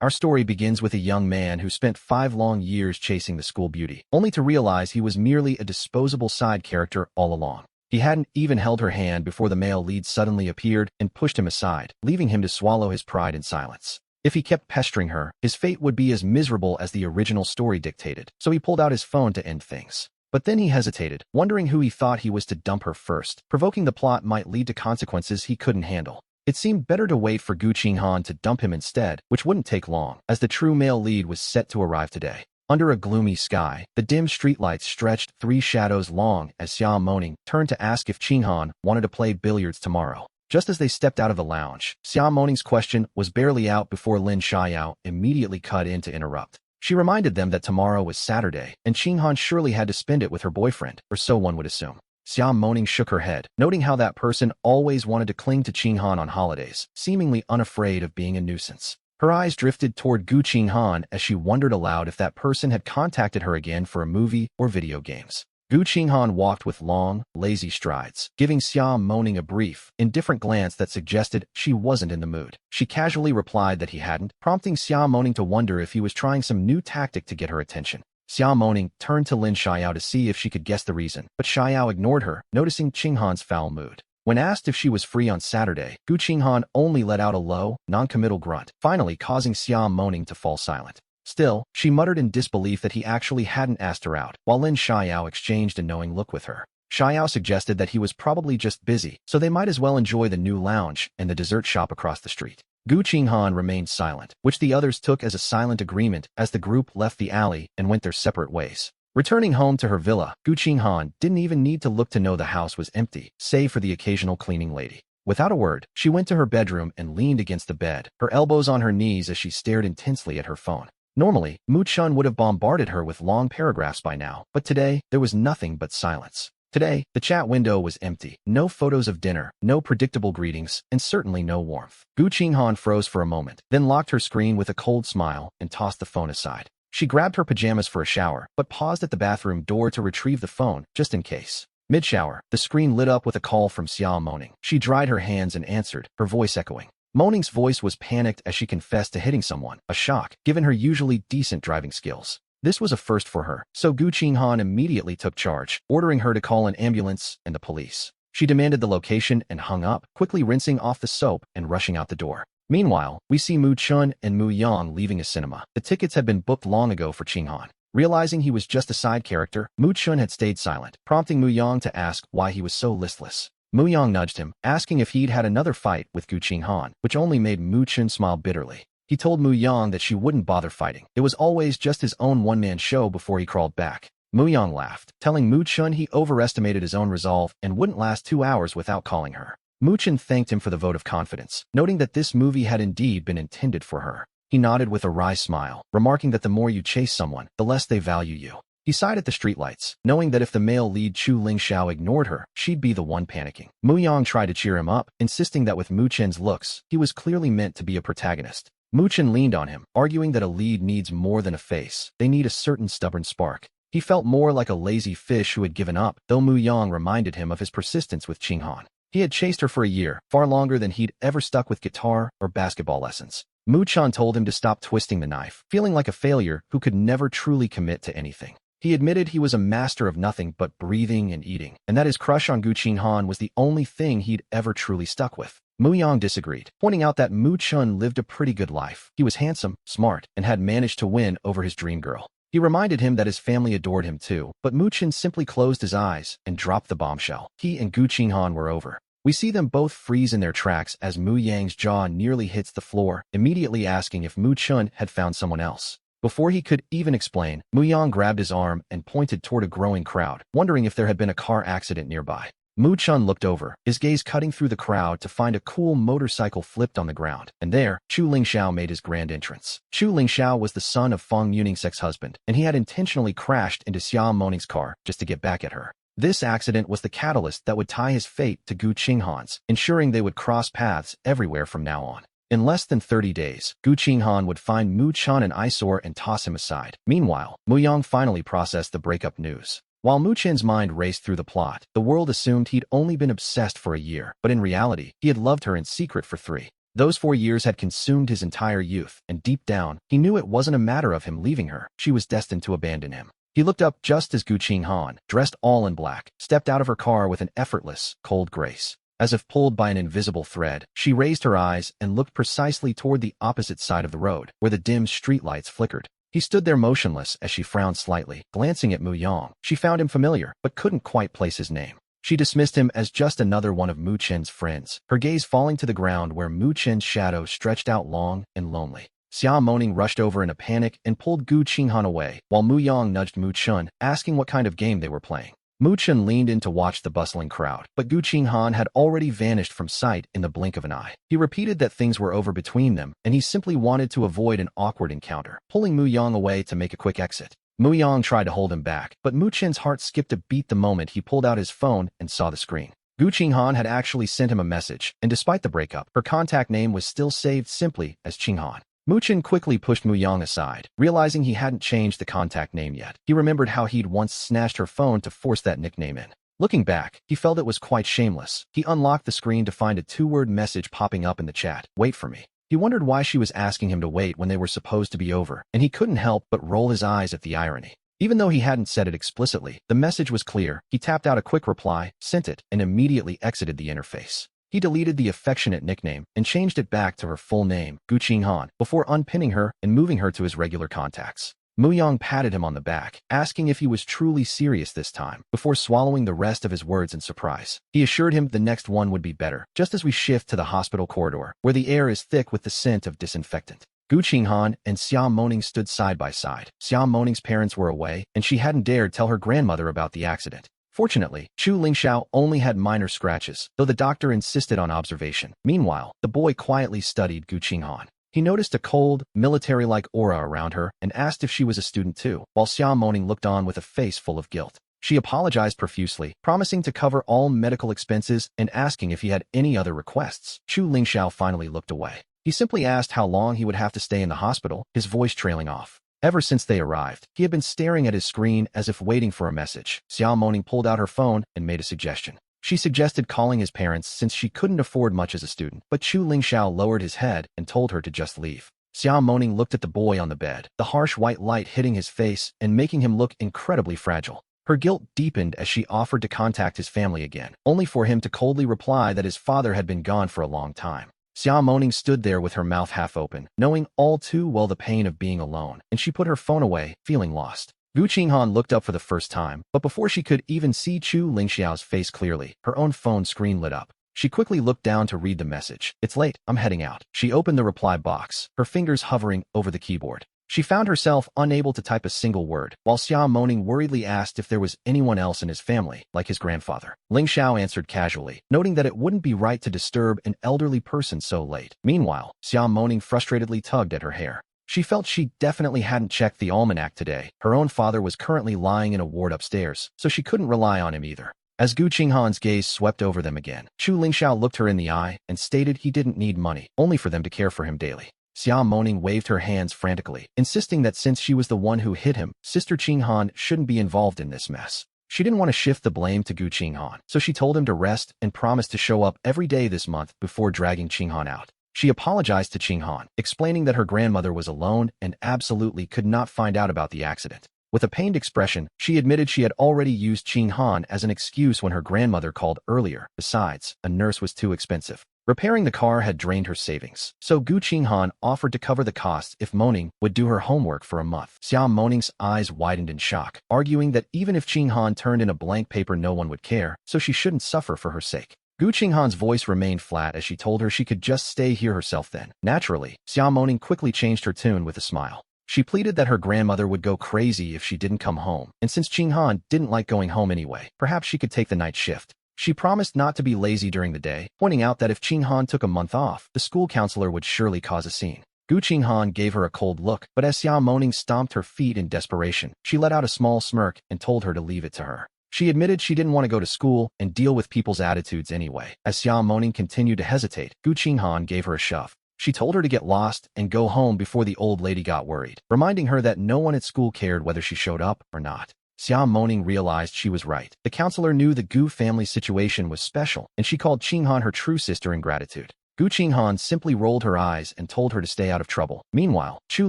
Our story begins with a young man who spent 5 long years chasing the school beauty, only to realize he was merely a disposable side character all along. He hadn't even held her hand before the male lead suddenly appeared and pushed him aside, leaving him to swallow his pride in silence. If he kept pestering her, his fate would be as miserable as the original story dictated, so he pulled out his phone to end things. But then he hesitated, wondering who he thought he was to dump her first, provoking the plot might lead to consequences he couldn't handle. It seemed better to wait for Gu Qinghan to dump him instead, which wouldn't take long, as the true male lead was set to arrive today. Under a gloomy sky, the dim streetlights stretched 3 shadows long as Xia Moning turned to ask if Qinghan wanted to play billiards tomorrow. Just as they stepped out of the lounge, Xia Moning's question was barely out before Lin Xiao immediately cut in to interrupt. She reminded them that tomorrow was Saturday, and Qinghan surely had to spend it with her boyfriend, or so one would assume. Xia Moning shook her head, noting how that person always wanted to cling to Qinghan on holidays, seemingly unafraid of being a nuisance. Her eyes drifted toward Gu Qinghan as she wondered aloud if that person had contacted her again for a movie or video games. Gu Qinghan walked with long, lazy strides, giving Xia Moning a brief, indifferent glance that suggested she wasn't in the mood. She casually replied that he hadn't, prompting Xia Moning to wonder if he was trying some new tactic to get her attention. Xia Moning turned to Lin Xiao to see if she could guess the reason, but Xiao ignored her, noticing Qinghan's foul mood. When asked if she was free on Saturday, Gu Qinghan only let out a low, non-committal grunt, finally causing Xia Moning to fall silent. Still, she muttered in disbelief that he actually hadn't asked her out, while Lin Xiao exchanged a knowing look with her. Xiao suggested that he was probably just busy, so they might as well enjoy the new lounge and the dessert shop across the street. Gu Qinghan remained silent, which the others took as a silent agreement as the group left the alley and went their separate ways. Returning home to her villa, Gu Qinghan didn't even need to look to know the house was empty, save for the occasional cleaning lady. Without a word, she went to her bedroom and leaned against the bed, her elbows on her knees as she stared intensely at her phone. Normally, Mu Chun would have bombarded her with long paragraphs by now, but today, there was nothing but silence. Today, the chat window was empty, no photos of dinner, no predictable greetings, and certainly no warmth. Gu Qinghan froze for a moment, then locked her screen with a cold smile and tossed the phone aside. She grabbed her pajamas for a shower, but paused at the bathroom door to retrieve the phone, just in case. Mid-shower, the screen lit up with a call from Xia Moning. She dried her hands and answered, her voice echoing. Moning's voice was panicked as she confessed to hitting someone, a shock, given her usually decent driving skills. This was a first for her, so Gu Qinghan immediately took charge, ordering her to call an ambulance and the police. She demanded the location and hung up, quickly rinsing off the soap and rushing out the door. Meanwhile, we see Mu Chun and Mu Yang leaving a cinema. The tickets had been booked long ago for Qinghan. Realizing he was just a side character, Mu Chun had stayed silent, prompting Mu Yang to ask why he was so listless. Mu Yang nudged him, asking if he'd had another fight with Gu Qinghan, which only made Mu Chun smile bitterly. He told Mu Yang that she wouldn't bother fighting. It was always just his own one-man show before he crawled back. Mu Yang laughed, telling Mu Chun he overestimated his own resolve and wouldn't last 2 hours without calling her. Mu Chun thanked him for the vote of confidence, noting that this movie had indeed been intended for her. He nodded with a wry smile, remarking that the more you chase someone, the less they value you. He sighed at the streetlights, knowing that if the male lead Chu Lingxiao ignored her, she'd be the one panicking. Mu Yang tried to cheer him up, insisting that with Mu Chen's looks, he was clearly meant to be a protagonist. Mu Chen leaned on him, arguing that a lead needs more than a face. They need a certain stubborn spark. He felt more like a lazy fish who had given up, though Mu Yang reminded him of his persistence with Qinghan. He had chased her for a year, far longer than he'd ever stuck with guitar or basketball lessons. Mu Chan told him to stop twisting the knife, feeling like a failure who could never truly commit to anything. He admitted he was a master of nothing but breathing and eating, and that his crush on Gu Qinghan was the only thing he'd ever truly stuck with. Mu Yang disagreed, pointing out that Mu Chun lived a pretty good life. He was handsome, smart, and had managed to win over his dream girl. He reminded him that his family adored him too, but Mu Chun simply closed his eyes and dropped the bombshell. He and Gu Qinghan were over. We see them both freeze in their tracks as Mu Yang's jaw nearly hits the floor, immediately asking if Mu Chun had found someone else. Before he could even explain, Mu Yang grabbed his arm and pointed toward a growing crowd, wondering if there had been a car accident nearby. Mu Chun looked over, his gaze cutting through the crowd to find a cool motorcycle flipped on the ground, and there, Chu Lingxiao made his grand entrance. Chu Lingxiao was the son of Feng Muning's ex-husband, and he had intentionally crashed into Xia Moning's car just to get back at her. This accident was the catalyst that would tie his fate to Gu Qinghan's, ensuring they would cross paths everywhere from now on. In less than 30 days, Gu Qinghan would find Mu Chun an eyesore and toss him aside. Meanwhile, Mu Yang finally processed the breakup news. While Mu Chen's mind raced through the plot, the world assumed he'd only been obsessed for a year, but in reality, he had loved her in secret for 3. Those 4 years had consumed his entire youth, and deep down, he knew it wasn't a matter of him leaving her. She was destined to abandon him. He looked up just as Gu Qinghan, dressed all in black, stepped out of her car with an effortless, cold grace. As if pulled by an invisible thread, she raised her eyes and looked precisely toward the opposite side of the road, where the dim streetlights flickered. He stood there motionless as she frowned slightly, glancing at Mu Yang. She found him familiar, but couldn't quite place his name. She dismissed him as just another one of Mu Chen's friends, her gaze falling to the ground where Mu Chen's shadow stretched out long and lonely. Xia Moning rushed over in a panic and pulled Gu Qinghan away, while Mu Yang nudged Mu Chen, asking what kind of game they were playing. Mu Chen leaned in to watch the bustling crowd, but Gu Qinghan had already vanished from sight in the blink of an eye. He repeated that things were over between them, and he simply wanted to avoid an awkward encounter, pulling Mu Yang away to make a quick exit. Mu Yang tried to hold him back, but Mu Chen's heart skipped a beat the moment he pulled out his phone and saw the screen. Gu Qinghan had actually sent him a message, and despite the breakup, her contact name was still saved simply as Qinghan. Mu Chen quickly pushed Mu Yang aside, realizing he hadn't changed the contact name yet. He remembered how he'd once snatched her phone to force that nickname in. Looking back, he felt it was quite shameless. He unlocked the screen to find a 2-word message popping up in the chat. Wait for me. He wondered why she was asking him to wait when they were supposed to be over, and he couldn't help but roll his eyes at the irony. Even though he hadn't said it explicitly, the message was clear. He tapped out a quick reply, sent it, and immediately exited the interface. He deleted the affectionate nickname and changed it back to her full name, Gu Qinghan, before unpinning her and moving her to his regular contacts. Mu Yang patted him on the back, asking if he was truly serious this time, before swallowing the rest of his words in surprise. He assured him the next one would be better, just as we shift to the hospital corridor, where the air is thick with the scent of disinfectant. Gu Qinghan and Xia Moning stood side by side. Xia Moning's parents were away, and she hadn't dared tell her grandmother about the accident. Fortunately, Chu Lingxiao only had minor scratches, though the doctor insisted on observation. Meanwhile, the boy quietly studied Gu Qinghan. He noticed a cold, military-like aura around her and asked if she was a student too, while Xia Moning looked on with a face full of guilt. She apologized profusely, promising to cover all medical expenses and asking if he had any other requests. Chu Lingxiao finally looked away. He simply asked how long he would have to stay in the hospital, his voice trailing off. Ever since they arrived, he had been staring at his screen as if waiting for a message. Xia Moning pulled out her phone and made a suggestion. She suggested calling his parents since she couldn't afford much as a student, but Chu Lingxiao lowered his head and told her to just leave. Xia Moning looked at the boy on the bed, the harsh white light hitting his face and making him look incredibly fragile. Her guilt deepened as she offered to contact his family again, only for him to coldly reply that his father had been gone for a long time. Xia Moning stood there with her mouth half open, knowing all too well the pain of being alone, and she put her phone away, feeling lost. Gu Qinghan looked up for the first time, but before she could even see Chu Lingxiao's face clearly, her own phone screen lit up. She quickly looked down to read the message. It's late, I'm heading out. She opened the reply box, her fingers hovering over the keyboard. She found herself unable to type a single word, while Xia Moning worriedly asked if there was anyone else in his family, like his grandfather. Ling Xiao answered casually, noting that it wouldn't be right to disturb an elderly person so late. Meanwhile, Xia Moning frustratedly tugged at her hair. She felt she definitely hadn't checked the almanac today. Her own father was currently lying in a ward upstairs, so she couldn't rely on him either. As Gu Qinghan's gaze swept over them again, Chu Lingxiao looked her in the eye and stated he didn't need money, only for them to care for him daily. Xia Moning waved her hands frantically, insisting that since she was the one who hit him, Sister Qinghan shouldn't be involved in this mess. She didn't want to shift the blame to Gu Qinghan, so she told him to rest and promised to show up every day this month before dragging Qinghan out. She apologized to Qinghan, explaining that her grandmother was alone and absolutely could not find out about the accident. With a pained expression, she admitted she had already used Qinghan as an excuse when her grandmother called earlier. Besides, a nurse was too expensive. Repairing the car had drained her savings, so Gu Qinghan offered to cover the costs if Moning would do her homework for a month. Xia Moning's eyes widened in shock, arguing that even if Qinghan turned in a blank paper no one would care, so she shouldn't suffer for her sake. Gu Qinghan's voice remained flat as she told her she could just stay here herself then. Naturally, Xia Moning quickly changed her tune with a smile. She pleaded that her grandmother would go crazy if she didn't come home, and since Qinghan didn't like going home anyway, perhaps she could take the night shift. She promised not to be lazy during the day, pointing out that if Qinghan took a month off, the school counselor would surely cause a scene. Gu Qinghan gave her a cold look, but as Xia Moning stomped her feet in desperation, she let out a small smirk and told her to leave it to her. She admitted she didn't want to go to school and deal with people's attitudes anyway. As Xia Moning continued to hesitate, Gu Qinghan gave her a shove. She told her to get lost and go home before the old lady got worried, reminding her that no one at school cared whether she showed up or not. Xia Moning realized she was right. The counselor knew the Gu family's situation was special, and she called Qinghan her true sister in gratitude. Gu Qinghan simply rolled her eyes and told her to stay out of trouble. Meanwhile, Chu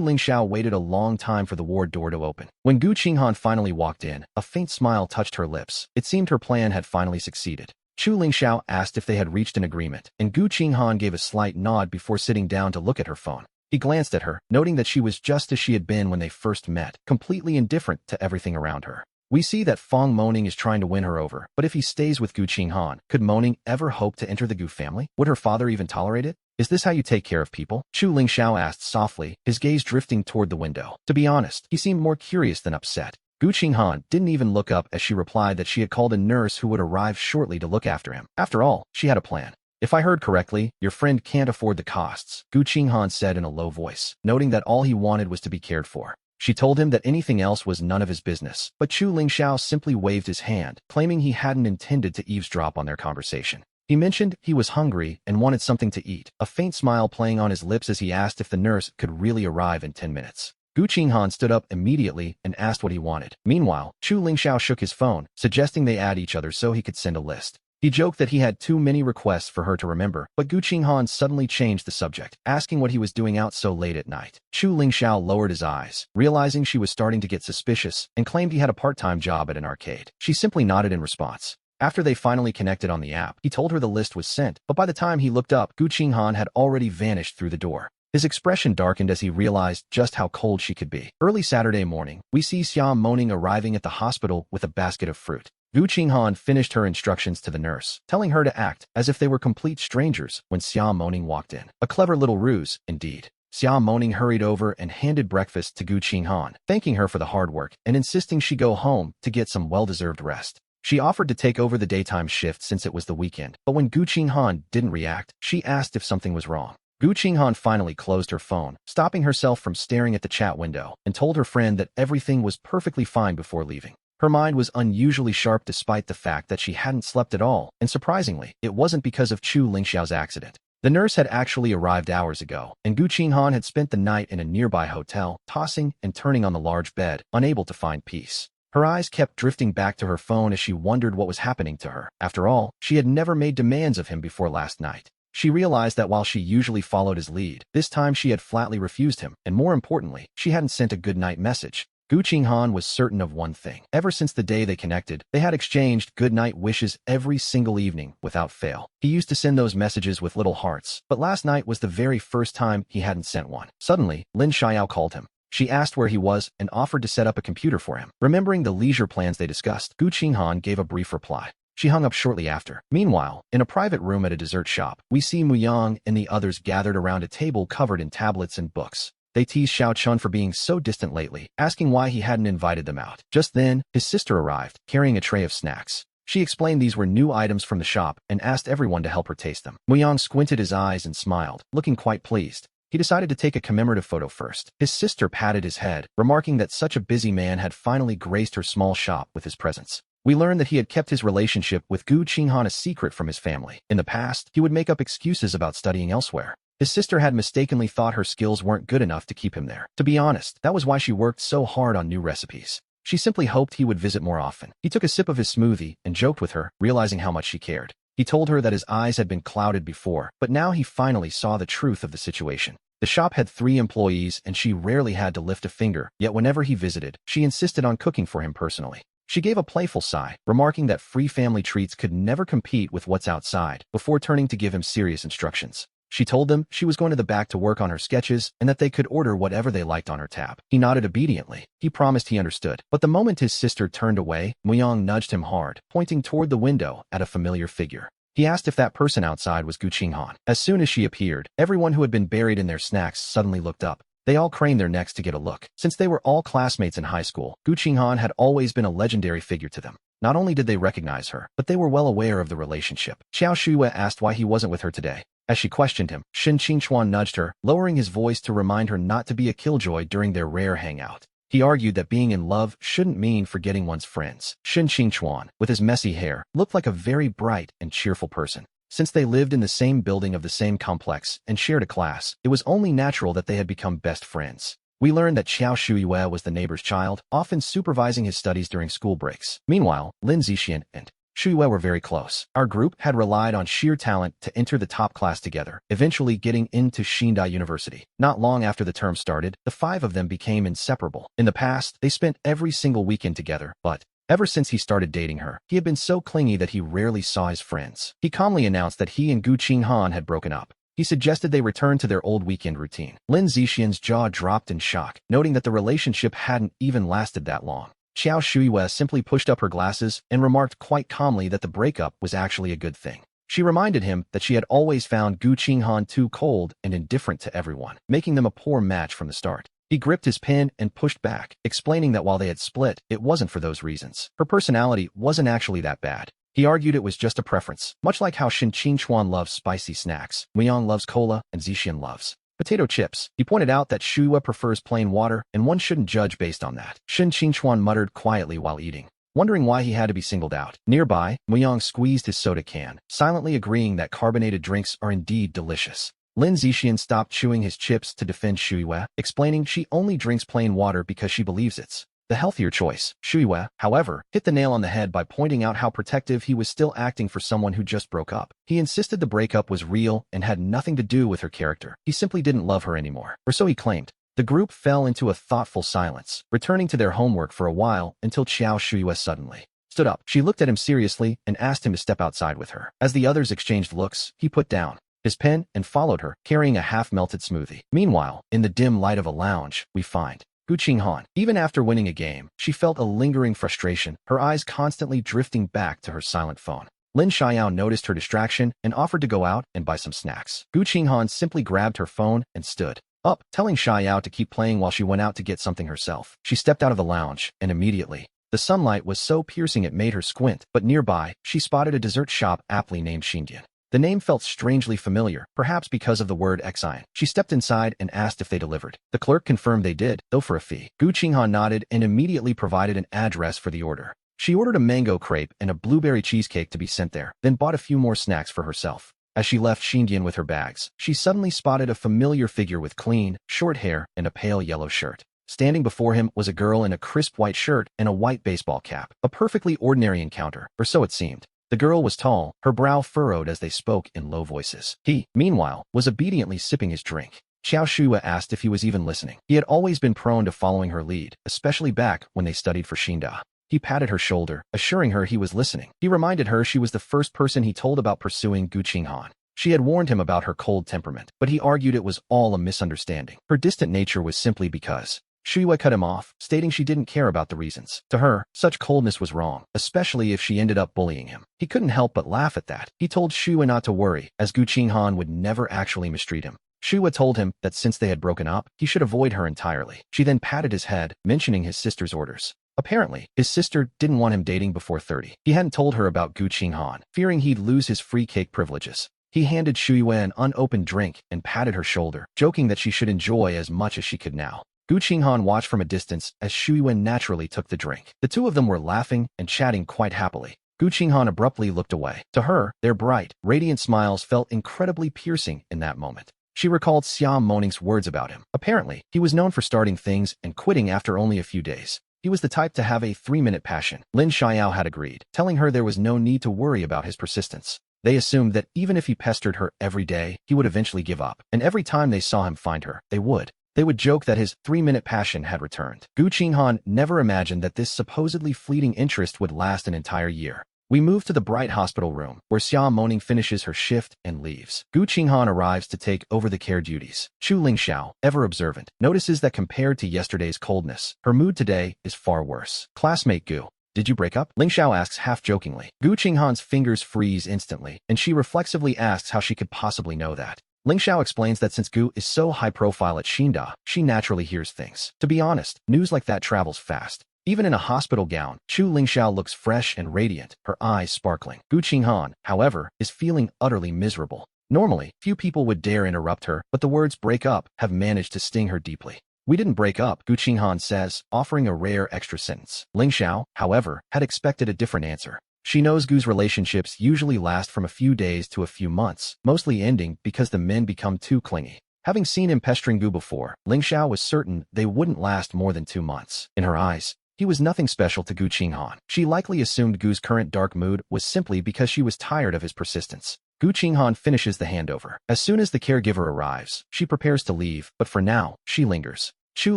Lingxiao waited a long time for the ward door to open. When Gu Qinghan finally walked in, a faint smile touched her lips. It seemed her plan had finally succeeded. Chu Lingxiao asked if they had reached an agreement, and Gu Qinghan gave a slight nod before sitting down to look at her phone. He glanced at her, noting that she was just as she had been when they first met, completely indifferent to everything around her. We see that Fong Moning is trying to win her over, but if he stays with Gu Qinghan, could Moning ever hope to enter the Gu family? Would her father even tolerate it? Is this how you take care of people? Chu Lingxiao asked softly, his gaze drifting toward the window. To be honest, he seemed more curious than upset. Gu Qinghan didn't even look up as she replied that she had called a nurse who would arrive shortly to look after him. After all, she had a plan. If I heard correctly, your friend can't afford the costs, Gu Qinghan said in a low voice, noting that all he wanted was to be cared for. She told him that anything else was none of his business, but Chu Lingxiao simply waved his hand, claiming he hadn't intended to eavesdrop on their conversation. He mentioned he was hungry and wanted something to eat, a faint smile playing on his lips as he asked if the nurse could really arrive in 10 minutes. Gu Qinghan stood up immediately and asked what he wanted. Meanwhile, Chu Lingxiao shook his phone, suggesting they add each other so he could send a list. He joked that he had too many requests for her to remember, but Gu Qinghan suddenly changed the subject, asking what he was doing out so late at night. Chu Lingxiao lowered his eyes, realizing she was starting to get suspicious, and claimed he had a part-time job at an arcade. She simply nodded in response. After they finally connected on the app, he told her the list was sent, but by the time he looked up, Gu Qinghan had already vanished through the door. His expression darkened as he realized just how cold she could be. Early Saturday morning, we see Xia Moning arriving at the hospital with a basket of fruit. Gu Qinghan finished her instructions to the nurse, telling her to act as if they were complete strangers when Xia Moning walked in. A clever little ruse, indeed. Xia Moning hurried over and handed breakfast to Gu Qinghan, thanking her for the hard work and insisting she go home to get some well-deserved rest. She offered to take over the daytime shift since it was the weekend, but when Gu Qinghan didn't react, she asked if something was wrong. Gu Qinghan finally closed her phone, stopping herself from staring at the chat window, and told her friend that everything was perfectly fine before leaving. Her mind was unusually sharp despite the fact that she hadn't slept at all, and surprisingly, it wasn't because of Chu Lingxiao's accident. The nurse had actually arrived hours ago, and Gu Qinghan had spent the night in a nearby hotel, tossing and turning on the large bed, unable to find peace. Her eyes kept drifting back to her phone as she wondered what was happening to her. After all, she had never made demands of him before last night. She realized that while she usually followed his lead, this time she had flatly refused him, and more importantly, she hadn't sent a good-night message. Gu Qinghan was certain of one thing. Ever since the day they connected, they had exchanged good-night wishes every single evening without fail. He used to send those messages with little hearts, but last night was the very first time he hadn't sent one. Suddenly, Lin Xiao called him. She asked where he was and offered to set up a computer for him. Remembering the leisure plans they discussed, Gu Qinghan gave a brief reply. She hung up shortly after. Meanwhile, in a private room at a dessert shop, we see Muyang and the others gathered around a table covered in tablets and books. They teased Xiao Chun for being so distant lately, asking why he hadn't invited them out. Just then, his sister arrived, carrying a tray of snacks. She explained these were new items from the shop and asked everyone to help her taste them. Muyang squinted his eyes and smiled, looking quite pleased. He decided to take a commemorative photo first. His sister patted his head, remarking that such a busy man had finally graced her small shop with his presence. We learned that he had kept his relationship with Gu Qinghan a secret from his family. In the past, he would make up excuses about studying elsewhere. His sister had mistakenly thought her skills weren't good enough to keep him there. To be honest, that was why she worked so hard on new recipes. She simply hoped he would visit more often. He took a sip of his smoothie and joked with her, realizing how much she cared. He told her that his eyes had been clouded before, but now he finally saw the truth of the situation. The shop had 3 employees and she rarely had to lift a finger, yet whenever he visited, she insisted on cooking for him personally. She gave a playful sigh, remarking that free family treats could never compete with what's outside, before turning to give him serious instructions. She told them she was going to the back to work on her sketches and that they could order whatever they liked on her tab. He nodded obediently. He promised he understood. But the moment his sister turned away, Muyang nudged him hard, pointing toward the window at a familiar figure. He asked if that person outside was Gu Qinghan. As soon as she appeared, everyone who had been buried in their snacks suddenly looked up. They all craned their necks to get a look. Since they were all classmates in high school, Gu Qinghan had always been a legendary figure to them. Not only did they recognize her, but they were well aware of the relationship. Xiao Shuya asked why he wasn't with her today. As she questioned him, Shen Qingchuan nudged her, lowering his voice to remind her not to be a killjoy during their rare hangout. He argued that being in love shouldn't mean forgetting one's friends. Shen Qingchuan, with his messy hair, looked like a very bright and cheerful person. Since they lived in the same building of the same complex and shared a class, it was only natural that they had become best friends. We learned that Xiao Shuyue was the neighbor's child, often supervising his studies during school breaks. Meanwhile, Lin Zixian and Shu Yue were very close. Our group had relied on sheer talent to enter the top class together, eventually getting into Xinda University. Not long after the term started, the five of them became inseparable. In the past, they spent every single weekend together, but ever since he started dating her, he had been so clingy that he rarely saw his friends. He calmly announced that he and Gu Qinghan had broken up. He suggested they return to their old weekend routine. Lin Zixian's jaw dropped in shock, noting that the relationship hadn't even lasted that long. Xiao Shuiyue simply pushed up her glasses and remarked quite calmly that the breakup was actually a good thing. She reminded him that she had always found Gu Qinghan too cold and indifferent to everyone, making them a poor match from the start. He gripped his pen and pushed back, explaining that while they had split, it wasn't for those reasons. Her personality wasn't actually that bad. He argued it was just a preference, much like how Shin Qingchuan loves spicy snacks, Weiyang loves cola, and Zixian loves potato chips. He pointed out that Shuiyue prefers plain water, and one shouldn't judge based on that. Shin Qingchuan muttered quietly while eating, wondering why he had to be singled out. Nearby, Weiyang squeezed his soda can, silently agreeing that carbonated drinks are indeed delicious. Lin Zixian stopped chewing his chips to defend Shuiyue, explaining she only drinks plain water because she believes it's the healthier choice. Shuiyue, however, hit the nail on the head by pointing out how protective he was still acting for someone who just broke up. He insisted the breakup was real and had nothing to do with her character. He simply didn't love her anymore, or so he claimed. The group fell into a thoughtful silence, returning to their homework for a while until Xiao Shuiyue suddenly stood up. She looked at him seriously and asked him to step outside with her. As the others exchanged looks, he put down his pen and followed her, carrying a half-melted smoothie. Meanwhile, in the dim light of a lounge, we find Gu Qinghan. Even after winning a game, she felt a lingering frustration, her eyes constantly drifting back to her silent phone. Lin Xiao noticed her distraction and offered to go out and buy some snacks. Gu Qinghan simply grabbed her phone and stood up, telling Xiao to keep playing while she went out to get something herself. She stepped out of the lounge, and immediately, the sunlight was so piercing it made her squint, but nearby, she spotted a dessert shop aptly named Xindian. The name felt strangely familiar, perhaps because of the word Xian. She stepped inside and asked if they delivered. The clerk confirmed they did, though for a fee. Gu Qinghan nodded and immediately provided an address for the order. She ordered a mango crepe and a blueberry cheesecake to be sent there, then bought a few more snacks for herself. As she left Xindian with her bags, she suddenly spotted a familiar figure with clean, short hair and a pale yellow shirt. Standing before him was a girl in a crisp white shirt and a white baseball cap. A perfectly ordinary encounter, or so it seemed. The girl was tall, her brow furrowed as they spoke in low voices. He, meanwhile, was obediently sipping his drink. Xiao Shuiyue asked if he was even listening. He had always been prone to following her lead, especially back when they studied for Xinda. He patted her shoulder, assuring her he was listening. He reminded her she was the first person he told about pursuing Gu Qinghan. She had warned him about her cold temperament, but he argued it was all a misunderstanding. Her distant nature was simply because Shuiyue cut him off, stating she didn't care about the reasons. To her, such coldness was wrong, especially if she ended up bullying him. He couldn't help but laugh at that. He told Shuiyue not to worry, as Gu Qinghan would never actually mistreat him. Shuiyue told him that since they had broken up, he should avoid her entirely. She then patted his head, mentioning his sister's orders. Apparently, his sister didn't want him dating before 30. He hadn't told her about Gu Qinghan, fearing he'd lose his free cake privileges. He handed Shuiyue an unopened drink and patted her shoulder, joking that she should enjoy as much as she could now. Gu Qinghan watched from a distance as Shuiyue naturally took the drink. The two of them were laughing and chatting quite happily. Gu Qinghan abruptly looked away. To her, their bright, radiant smiles felt incredibly piercing in that moment. She recalled Xia Moning's words about him. Apparently, he was known for starting things and quitting after only a few days. He was the type to have a 3-minute passion. Lin Xiao had agreed, telling her there was no need to worry about his persistence. They assumed that even if he pestered her every day, he would eventually give up, and every time they saw him find her, they would joke that his 3-minute passion had returned. Gu Qinghan never imagined that this supposedly fleeting interest would last an entire year. We move to the bright hospital room, where Xia Moning finishes her shift and leaves. Gu Qinghan arrives to take over the care duties. Chu Lingxiao, ever observant, notices that compared to yesterday's coldness, her mood today is far worse. Classmate Gu, did you break up? Lingxiao asks half-jokingly. Gu Qinghan's fingers freeze instantly, and she reflexively asks how she could possibly know that. Lingxiao explains that since Gu is so high-profile at Xinda, she naturally hears things. To be honest, news like that travels fast. Even in a hospital gown, Chu Lingxiao looks fresh and radiant, her eyes sparkling. Gu Qinghan, however, is feeling utterly miserable. Normally, few people would dare interrupt her, but the words break up have managed to sting her deeply. We didn't break up, Gu Qinghan says, offering a rare extra sentence. Lingxiao, however, had expected a different answer. She knows Gu's relationships usually last from a few days to a few months, mostly ending because the men become too clingy. Having seen him pestering Gu before, Lingxiao was certain they wouldn't last more than 2 months. In her eyes, He was nothing special to Gu Qinghan. She likely assumed Gu's current dark mood was simply because she was tired of his persistence. Gu Qinghan finishes the handover. As soon as the caregiver arrives, she prepares to leave, but for now, she lingers. Chu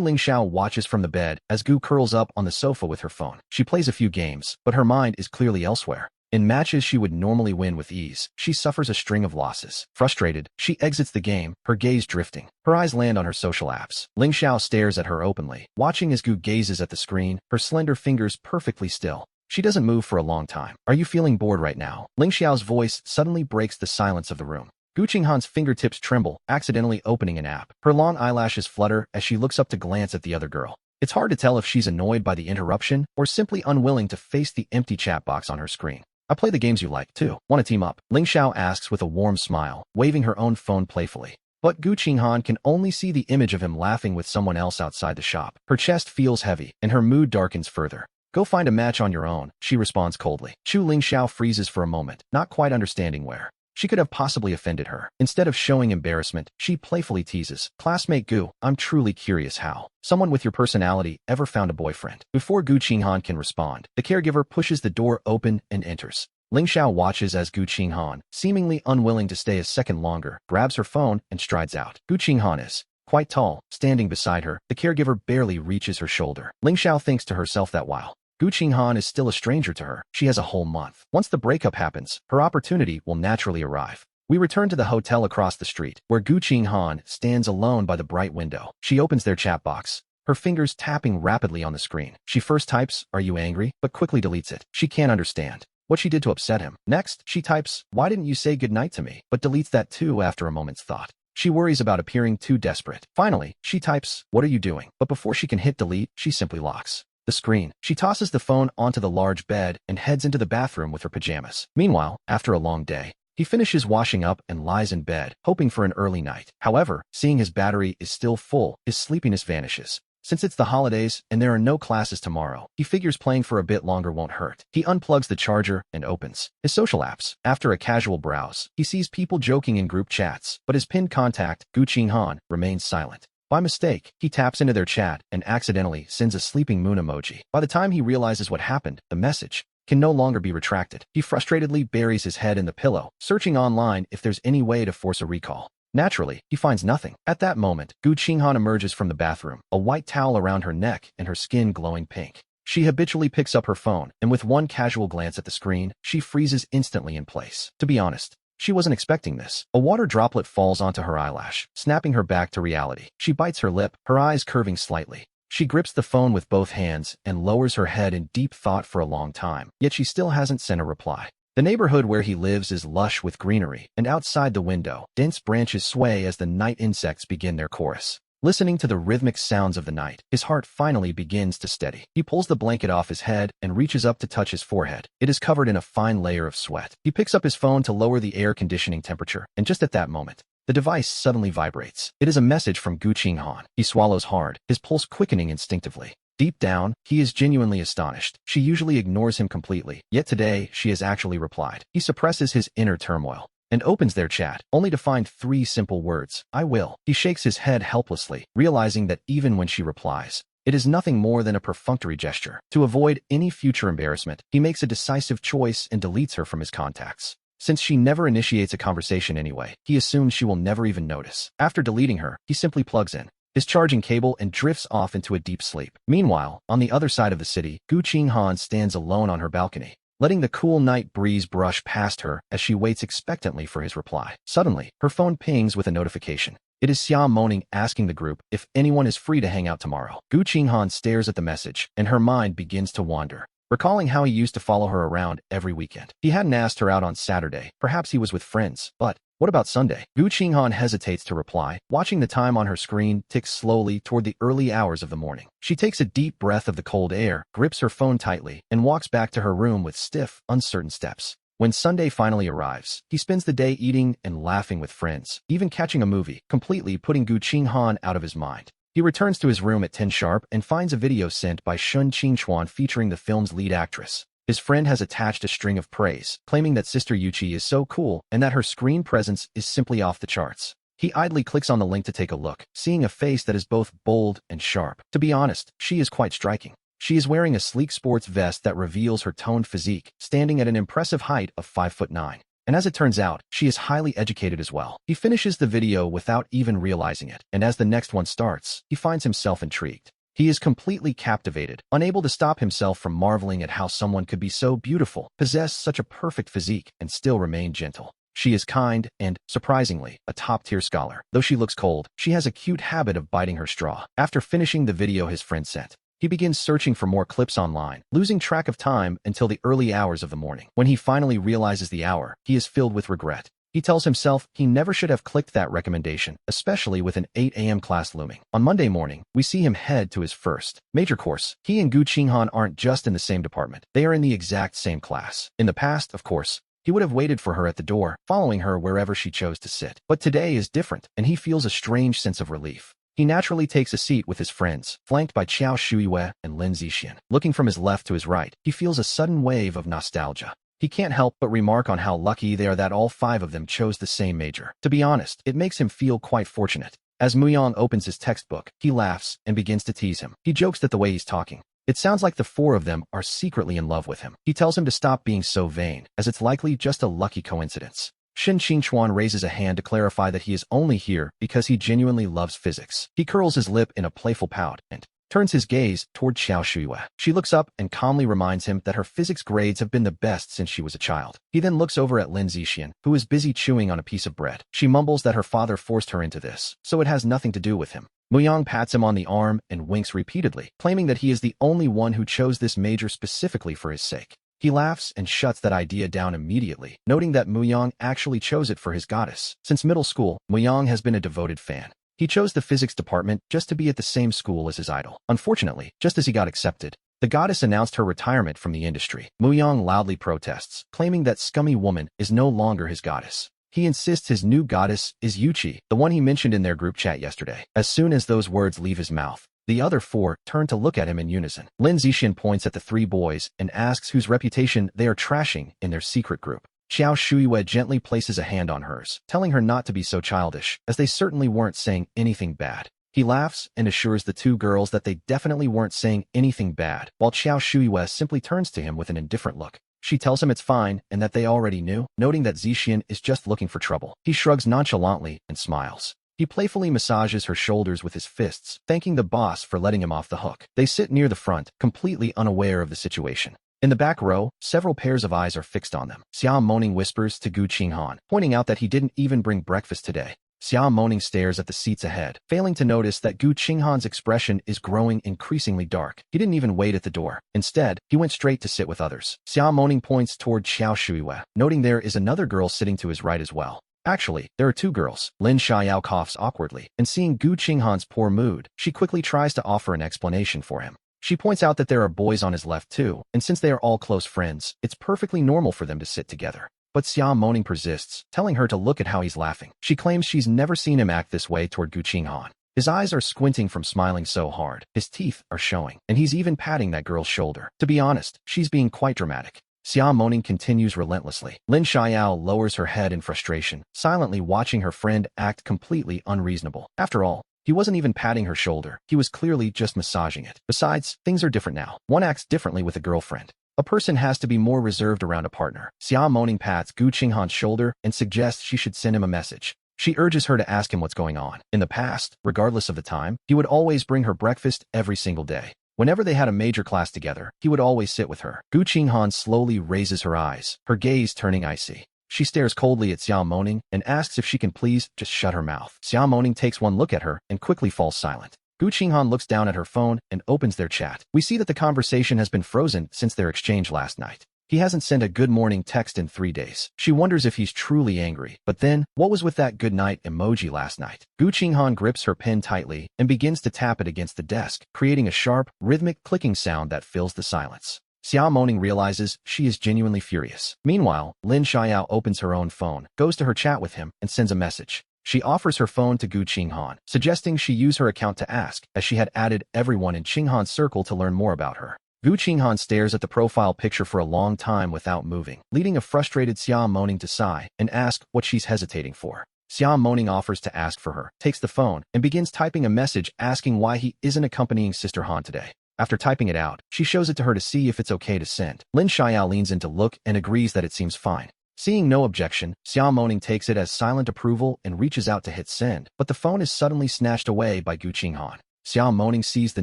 Lingxiao watches from the bed as Gu curls up on the sofa with her phone. She plays a few games, but her mind is clearly elsewhere. In matches she would normally win with ease, she suffers a string of losses. Frustrated, she exits the game, her gaze drifting. Her eyes land on her social apps. Ling Xiao stares at her openly, watching as Gu gazes at the screen, her slender fingers perfectly still. She doesn't move for a long time. Are you feeling bored right now? Ling Xiao's voice suddenly breaks the silence of the room. Gu Qinghan's fingertips tremble, accidentally opening an app. Her long eyelashes flutter as she looks up to glance at the other girl. It's hard to tell if she's annoyed by the interruption or simply unwilling to face the empty chat box on her screen. I play the games you like, too. Want to team up? Ling Xiao asks with a warm smile, waving her own phone playfully. But Gu Qinghan can only see the image of him laughing with someone else outside the shop. Her chest feels heavy, and her mood darkens further. Go find a match on your own, she responds coldly. Chu Ling Xiao freezes for a moment, not quite understanding where she could have possibly offended her. Instead of showing embarrassment, she playfully teases, "Classmate Gu, I'm truly curious how someone with your personality ever found a boyfriend." Before Gu Qinghan can respond, the caregiver pushes the door open and enters. Ling Xiao watches as Gu Qinghan, seemingly unwilling to stay a second longer, grabs her phone and strides out. Gu Qinghan is quite tall, standing beside her. The caregiver barely reaches her shoulder. Ling Xiao thinks to herself that while Gu Qinghan is still a stranger to her, she has a whole month. Once the breakup happens, her opportunity will naturally arrive. We return to the hotel across the street, where Gu Qinghan stands alone by the bright window. She opens their chat box, her fingers tapping rapidly on the screen. She first types, "Are you angry?" but quickly deletes it. She can't understand what she did to upset him. Next, she types, "Why didn't you say goodnight to me?" but deletes that too after a moment's thought. She worries about appearing too desperate. Finally, she types, "What are you doing?" but before she can hit delete, she simply locks the screen. She tosses the phone onto the large bed and heads into the bathroom with her pajamas. Meanwhile, after a long day, he finishes washing up and lies in bed, hoping for an early night. However, seeing his battery is still full, his sleepiness vanishes. Since it's the holidays and there are no classes tomorrow, he figures playing for a bit longer won't hurt. He unplugs the charger and opens his social apps. After a casual browse, he sees people joking in group chats, but his pinned contact, Gu Qinghan, remains silent. By mistake, he taps into their chat and accidentally sends a sleeping moon emoji. By the time he realizes what happened, the message can no longer be retracted. He frustratedly buries his head in the pillow, searching online if there's any way to force a recall. Naturally, he finds nothing. At that moment, Gu Qinghan emerges from the bathroom, a white towel around her neck and her skin glowing pink. She habitually picks up her phone, and with one casual glance at the screen, she freezes instantly in place. To be honest, she wasn't expecting this. A water droplet falls onto her eyelash, snapping her back to reality. She bites her lip, her eyes curving slightly. She grips the phone with both hands and lowers her head in deep thought for a long time, yet she still hasn't sent a reply. The neighborhood where he lives is lush with greenery, and outside the window, dense branches sway as the night insects begin their chorus. Listening to the rhythmic sounds of the night, his heart finally begins to steady. He pulls the blanket off his head and reaches up to touch his forehead. It is covered in a fine layer of sweat. He picks up his phone to lower the air conditioning temperature, and just at that moment, the device suddenly vibrates. It is a message from Gu Qinghan. He swallows hard, his pulse quickening instinctively. Deep down, he is genuinely astonished. She usually ignores him completely, yet today she has actually replied. He suppresses his inner turmoil and opens their chat, only to find 3 simple words, "I will." He shakes his head helplessly, realizing that even when she replies, it is nothing more than a perfunctory gesture. To avoid any future embarrassment, he makes a decisive choice and deletes her from his contacts. Since she never initiates a conversation anyway, he assumes she will never even notice. After deleting her, he simply plugs in his charging cable and drifts off into a deep sleep. Meanwhile, on the other side of the city, Gu Qinghan stands alone on her balcony, letting the cool night breeze brush past her as she waits expectantly for his reply. Suddenly, her phone pings with a notification. It is Xia moaning, asking the group if anyone is free to hang out tomorrow. Gu Qinghan stares at the message, and her mind begins to wander, recalling how he used to follow her around every weekend. He hadn't asked her out on Saturday. Perhaps he was with friends, but what about Sunday? Gu Qinghan hesitates to reply, watching the time on her screen tick slowly toward the early hours of the morning. She takes a deep breath of the cold air, grips her phone tightly, and walks back to her room with stiff, uncertain steps. When Sunday finally arrives, he spends the day eating and laughing with friends, even catching a movie, completely putting Gu Qinghan out of his mind. He returns to his room at 10 sharp and finds a video sent by Shun Qingchuan featuring the film's lead actress. His friend has attached a string of praise, claiming that Sister Yuchi is so cool and that her screen presence is simply off the charts. He idly clicks on the link to take a look, seeing a face that is both bold and sharp. To be honest, she is quite striking. She is wearing a sleek sports vest that reveals her toned physique, standing at an impressive height of 5'9". And as it turns out, she is highly educated as well. He finishes the video without even realizing it, and as the next one starts, he finds himself intrigued. He is completely captivated, unable to stop himself from marveling at how someone could be so beautiful, possess such a perfect physique, and still remain gentle. She is kind and, surprisingly, a top-tier scholar. Though she looks cold, she has a cute habit of biting her straw. After finishing the video his friend sent, he begins searching for more clips online, losing track of time until the early hours of the morning. When he finally realizes the hour, he is filled with regret. He tells himself he never should have clicked that recommendation, especially with an 8 a.m. class looming. On Monday morning, we see him head to his first major course. He and Gu Qinghan aren't just in the same department. They are in the exact same class. In the past, of course, he would have waited for her at the door, following her wherever she chose to sit. But today is different, and he feels a strange sense of relief. He naturally takes a seat with his friends, flanked by Qiao Shuiwei and Lin Zixian. Looking from his left to his right, he feels a sudden wave of nostalgia. He can't help but remark on how lucky they are that all 5 of them chose the same major. To be honest, it makes him feel quite fortunate. As Muyang opens his textbook, he laughs and begins to tease him. He jokes at the way he's talking. It sounds like the 4 of them are secretly in love with him. He tells him to stop being so vain, as it's likely just a lucky coincidence. Shen Qingchuan raises a hand to clarify that he is only here because he genuinely loves physics. He curls his lip in a playful pout and turns his gaze toward Qiao Shuiwei. She looks up and calmly reminds him that her physics grades have been the best since she was a child. He then looks over at Lin Zixian, who is busy chewing on a piece of bread. She mumbles that her father forced her into this, so it has nothing to do with him. Muyang pats him on the arm and winks repeatedly, claiming that he is the only one who chose this major specifically for his sake. He laughs and shuts that idea down immediately, noting that Muyang actually chose it for his goddess. Since middle school, Muyang has been a devoted fan. He chose the physics department just to be at the same school as his idol. Unfortunately, just as he got accepted, the goddess announced her retirement from the industry. Muyang loudly protests, claiming that scummy woman is no longer his goddess. He insists his new goddess is Yuqi, the one he mentioned in their group chat yesterday. As soon as those words leave his mouth, the other 4 turn to look at him in unison. Lin Zixian points at the 3 boys and asks whose reputation they are trashing in their secret group. Qiao Shuiwei gently places a hand on hers, telling her not to be so childish, as they certainly weren't saying anything bad. He laughs and assures the 2 girls that they definitely weren't saying anything bad, while Qiao Shuiwei simply turns to him with an indifferent look. She tells him it's fine and that they already knew, noting that Zixian is just looking for trouble. He shrugs nonchalantly and smiles. He playfully massages her shoulders with his fists, thanking the boss for letting him off the hook. They sit near the front, completely unaware of the situation. In the back row, several pairs of eyes are fixed on them. Xia Moning whispers to Gu Qinghan, pointing out that he didn't even bring breakfast today. Xia Moning stares at the seats ahead, failing to notice that Gu Qinghan's expression is growing increasingly dark. He didn't even wait at the door. Instead, he went straight to sit with others. Xia Moning points toward Qiao Shuiwei, noting there is another girl sitting to his right as well. Actually, there are 2 girls. Lin Xiao coughs awkwardly, and seeing Gu Qinghan's poor mood, she quickly tries to offer an explanation for him. She points out that there are boys on his left too, and since they are all close friends, it's perfectly normal for them to sit together. But Xia Moning persists, telling her to look at how he's laughing. She claims she's never seen him act this way toward Gu Qinghan. His eyes are squinting from smiling so hard, his teeth are showing, and he's even patting that girl's shoulder. To be honest, she's being quite dramatic. Xia Moning continues relentlessly. Lin Xiao lowers her head in frustration, silently watching her friend act completely unreasonable. After all, he wasn't even patting her shoulder, he was clearly just massaging it. Besides, things are different now. One acts differently with a girlfriend. A person has to be more reserved around a partner. Xia Moning pats Gu Qinghan's shoulder and suggests she should send him a message. She urges her to ask him what's going on. In the past, regardless of the time, he would always bring her breakfast every single day. Whenever they had a major class together, he would always sit with her. Gu Qinghan slowly raises her eyes, her gaze turning icy. She stares coldly at Xia Moning and asks if she can please just shut her mouth. Xia Moning takes one look at her and quickly falls silent. Gu Qinghan looks down at her phone and opens their chat. We see that the conversation has been frozen since their exchange last night. He hasn't sent a good morning text in 3 days. She wonders if he's truly angry. But then, what was with that good night emoji last night? Gu Qinghan grips her pen tightly and begins to tap it against the desk, creating a sharp, rhythmic clicking sound that fills the silence. Xia Moning realizes she is genuinely furious. Meanwhile, Lin Xiao opens her own phone, goes to her chat with him, and sends a message. She offers her phone to Gu Qinghan, suggesting she use her account to ask, as she had added everyone in Qinghan's circle to learn more about her. Gu Qinghan stares at the profile picture for a long time without moving, leading a frustrated Xia Moning to sigh and ask what she's hesitating for. Xia Moning offers to ask for her, takes the phone, and begins typing a message asking why he isn't accompanying Sister Han today. After typing it out, she shows it to her to see if it's okay to send. Lin Xiao leans in to look and agrees that it seems fine. Seeing no objection, Xiao Moning takes it as silent approval and reaches out to hit send, but the phone is suddenly snatched away by Gu Qinghan. Xiao Moning sees the